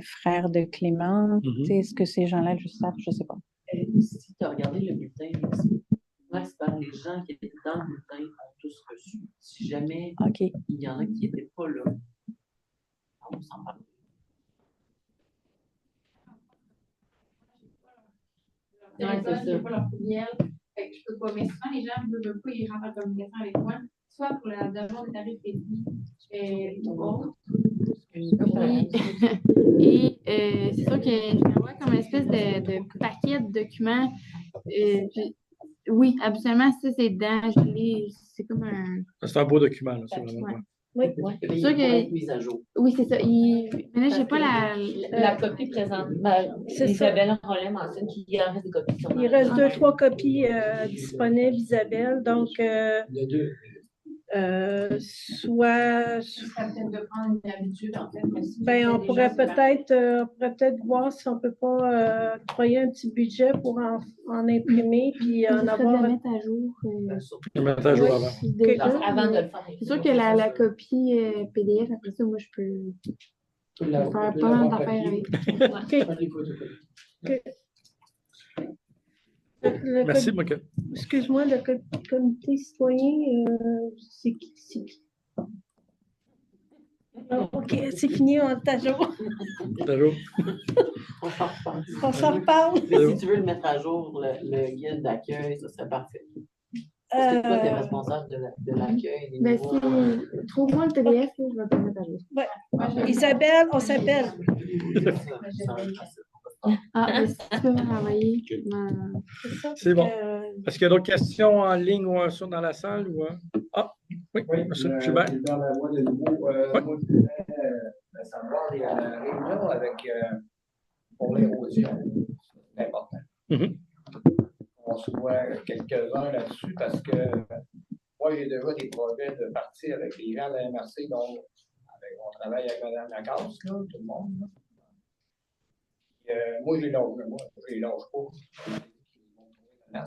frère de Clément. Tu sais, est-ce que ces gens-là le savent? Je ne sais pas. Si tu as regardé le bulletin, les gens qui étaient dans le bulletin ont tous reçu. Si jamais il y en a qui n'étaient pas là, on s'en parle. Je n'ai pas leur courriel. Je ne peux pas. Mais souvent, les gens ne veulent pas, ils rentrent en communication avec moi, soit pour la demande de tarifs réduits ou autre. Et c'est sûr que je vais avoir comme une espèce de paquet de documents. Oui, absolument, ça, c'est dedans. C'est comme un... C'est un beau document, là, c'est vraiment. Oui, c'est sûr que... mise à jour. Oui, c'est ça. Mais là, je n'ai pas la copie présente. Isabelle Rollet mentionne qu'il y en reste des copies. Il reste 2-3 copies disponibles, Isabelle. Donc, soit... Ça peut-être de prendre une habitude, en fait. Ben, on pourrait peut-être voir si on ne peut pas octroyer un petit budget pour en imprimer puis en avoir... De mettre à jour. De mettre à jour avant. Avant de le faire. C'est sûr que la copie PDF, après ça, moi, je peux faire pas mal d'affaires avec. Merci, Monica. Excuse-moi, le comité citoyen, c'est qui? Ah, OK, c'est fini, on est à jour. Bonjour. On s'en reparle. On s'en reparle. Mais si tu veux le mettre à jour, le guide d'accueil, ça serait parfait. Parce que toi, tu es responsable de l'accueil. Ben, si trouve-moi le PDF, je vais te le mettre à jour. Ouais. Isabelle, on s'appelle. Ah, ben, si tu peux me renvoyer. C'est bon. Est-ce qu'il y a d'autres questions en ligne ou dans la salle? Ou, Ah, oui, monsieur Gilbert. Gilbert Lavoie de nouveau. Moi, je voulais savoir la réunion avec pour l'érosion. C'est important. On se voit quelques-uns là-dessus parce que moi, j'ai déjà des projets de partir avec les gens de la MRC, donc on travaille avec Mme Lacasse, là, tout le monde. Moi, je les lâche pas. Il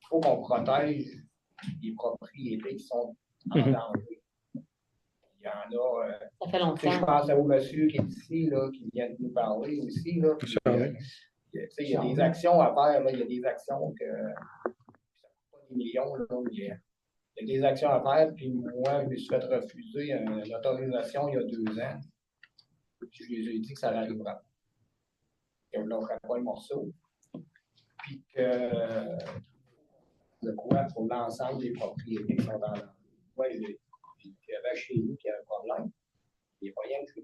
faut qu'on protège les propriétés qui sont en danger. Il y en a. Ça fait longtemps. Je pense au monsieur qui est ici, là, qui vient de nous parler aussi. Là, puis, il y a des actions à faire. Là, il y a des actions que ça coûte pas des millions. Là, il y a des actions à faire. Puis moi, je me suis fait refuser une autorisation il y a 2 ans. Je lui ai dit que ça n'arrivera. Que je ne lâcherai pas le morceau. Puis que de quoi pour l'ensemble des propriétés qui sont dans l'endroit. Moi, il y avait chez nous qui avait un problème. Il n'y a pas rien que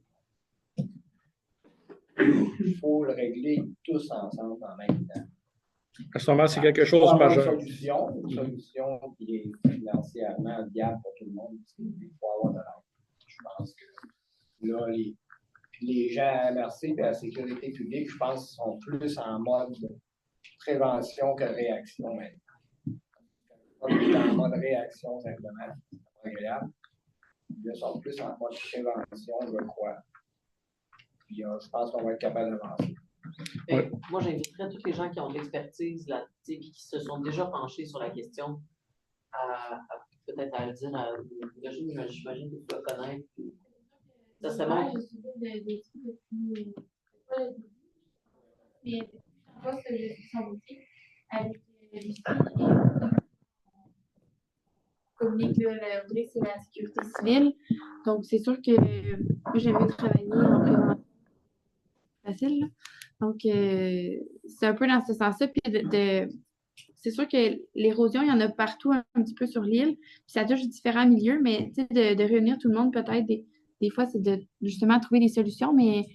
il faut le régler tous ensemble en même temps. À ce moment, c'est quelque chose de majeur. Une solution qui est financièrement viable pour tout le monde. Il faut avoir de l'aide. Je pense que là, les gens à la MRC et à la sécurité publique, je pense, sont plus en mode prévention que réaction maintenant. En mode réaction, simplement, c'est pas agréable. Ils sont plus en mode prévention, je crois. Puis je pense qu'on va être capable d'avancer. Ouais. Moi, j'inviterais tous les gens qui ont de l'expertise là, et qui se sont déjà penchés sur la question à peut-être à le dire à j'imagine que tu dois connaître. Ça serait bon. Je suis des trucs depuis. Mais je pense que je suis sans outil avec Lucie communique Audrey, c'est la sécurité civile. Donc, c'est sûr que moi, j'aime bien travailler en prévention facile. Là. Donc, c'est un peu dans ce sens-là. Puis c'est sûr que l'érosion, il y en a partout un petit peu sur l'île. Puis ça touche différents milieux, mais de réunir tout le monde, peut-être, des fois, c'est de justement trouver des solutions, mais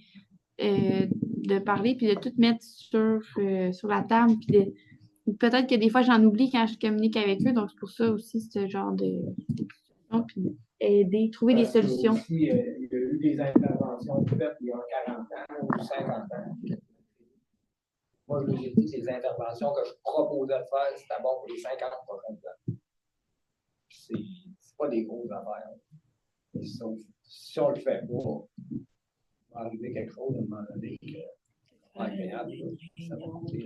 de parler puis de tout mettre sur la table. Puis peut-être que des fois, j'en oublie quand je communique avec eux. Donc, c'est pour ça aussi, ce genre de puis aider, trouver des solutions. Aussi, il y a eu des interventions faites il y a 40 ans ou 50 ans. Moi, je vous ai dit que les interventions que je proposais de faire, c'est d'abord pour les 50 prochaines années. C'est pas des grosses affaires. Si on le fait pas, il va arriver quelque chose à un moment donné que c'est pas agréable. Ça va coûter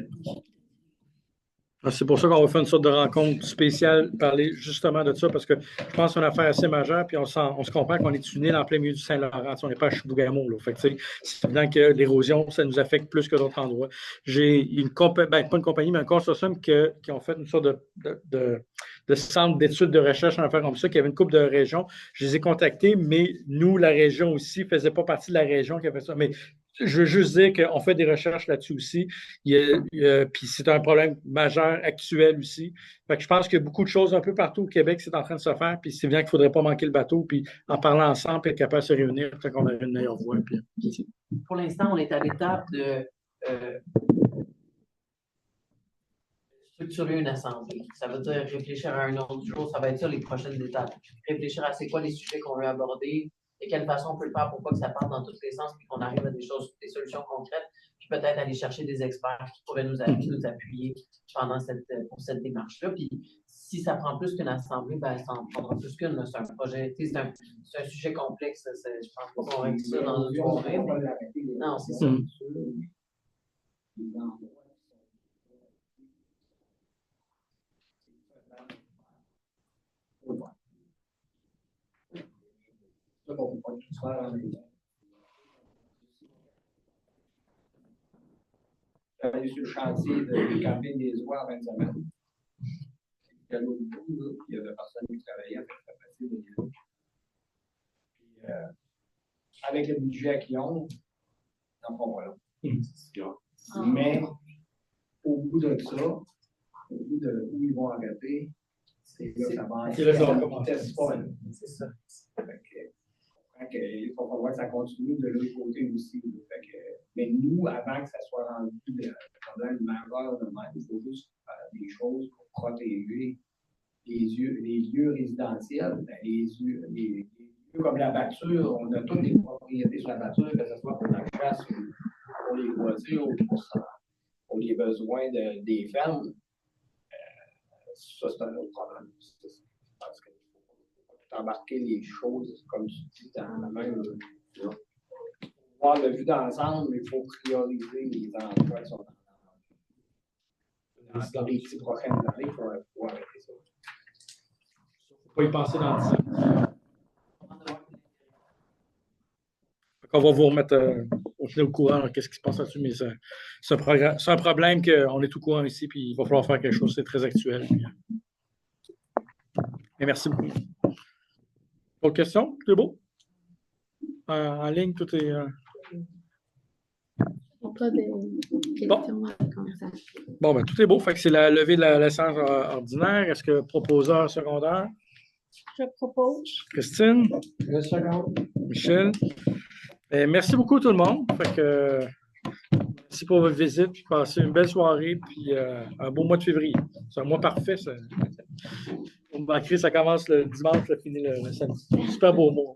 C'est pour ça qu'on va faire une sorte de rencontre spéciale, parler justement de ça, parce que je pense qu'on a une affaire assez majeure, puis on se comprend qu'on est une île en plein milieu du Saint-Laurent. On n'est pas à Chibougamau. C'est évident que l'érosion, ça nous affecte plus que d'autres endroits. J'ai une compagnie, pas une compagnie, mais un consortium qui ont fait une sorte de centre d'études de recherche en affaires comme ça, qui avait une couple de régions. Je les ai contactés, mais nous, la région aussi, ne faisait pas partie de la région qui a fait ça. Mais je veux juste dire qu'on fait des recherches là-dessus aussi. Puis c'est un problème majeur actuel aussi. Fait que je pense qu'il y a beaucoup de choses un peu partout au Québec qui sont en train de se faire. Puis c'est bien qu'il ne faudrait pas manquer le bateau. Puis en parlant ensemble, puis être capable de se réunir, peut-être qu'on a une meilleure voie. Puis... Pour l'instant, on est à l'étape de structurer une assemblée. Ça veut dire réfléchir à un autre jour. Ça va être ça les prochaines étapes. Réfléchir à c'est quoi les sujets qu'on veut aborder. De quelle façon on peut le faire pour pas que ça parte dans tous les sens puis qu'on arrive à des solutions concrètes, puis peut-être aller chercher des experts qui pourraient nous appuyer pour cette démarche-là. Puis si ça prend plus qu'une assemblée, ben ça en prendra plus qu'une. C'est un projet, c'est un sujet complexe. Je pense pas qu'on règle ça dans une journée. Non, c'est ça. aller sur le chantier des campings des oies en fin de semaine. Il y a l'autre bout, là, il y avait personne qui travaillait, c'était facile de dire. Puis, avec le budget qu'ils ont, ils n'en font pas long. Mais au bout de ça, au bout de où ils vont arrêter, c'est là que ça va vitesse folle. C'est ça. Il faut voir que ça continue de l'autre côté aussi. Mais nous, avant que ça soit rendu un problème majeur de même, il faut juste faire des choses pour protéger les lieux résidentiels. Ben, les lieux comme la batture, on a toutes les propriétés sur la batture, que ce soit pour la chasse ou pour les loisirs ou pour les besoins des fermes. Ça, c'est un autre problème. Parce qu'il faut embarquer les choses, comme tu dis, dans la même. Pour voir le vue d'ensemble, il faut prioriser les endroits qui sont dans les 10 prochaines années, il faut pouvoir arrêter ça. Il ne faut pas y penser dans 10 ans. On va vous remettre au courant de ce qui se passe là-dessus, mais c'est un problème qu'on est au courant ici, puis il va falloir faire quelque chose, c'est très actuel. Et merci beaucoup. Autre question? Tout est beau? En ligne, tout est. Pas de questions comme ça. Bon, ben, tout est beau. Fait que c'est la levée de la séance ordinaire. Est-ce que proposeur secondaire? Je propose. Christine? Michel? Merci beaucoup tout le monde. Fait que, merci pour votre visite. Puis passez une belle soirée. Puis un beau mois de février. C'est un mois parfait. Ça. Ça commence le dimanche, ça finit le samedi. Super beau mois.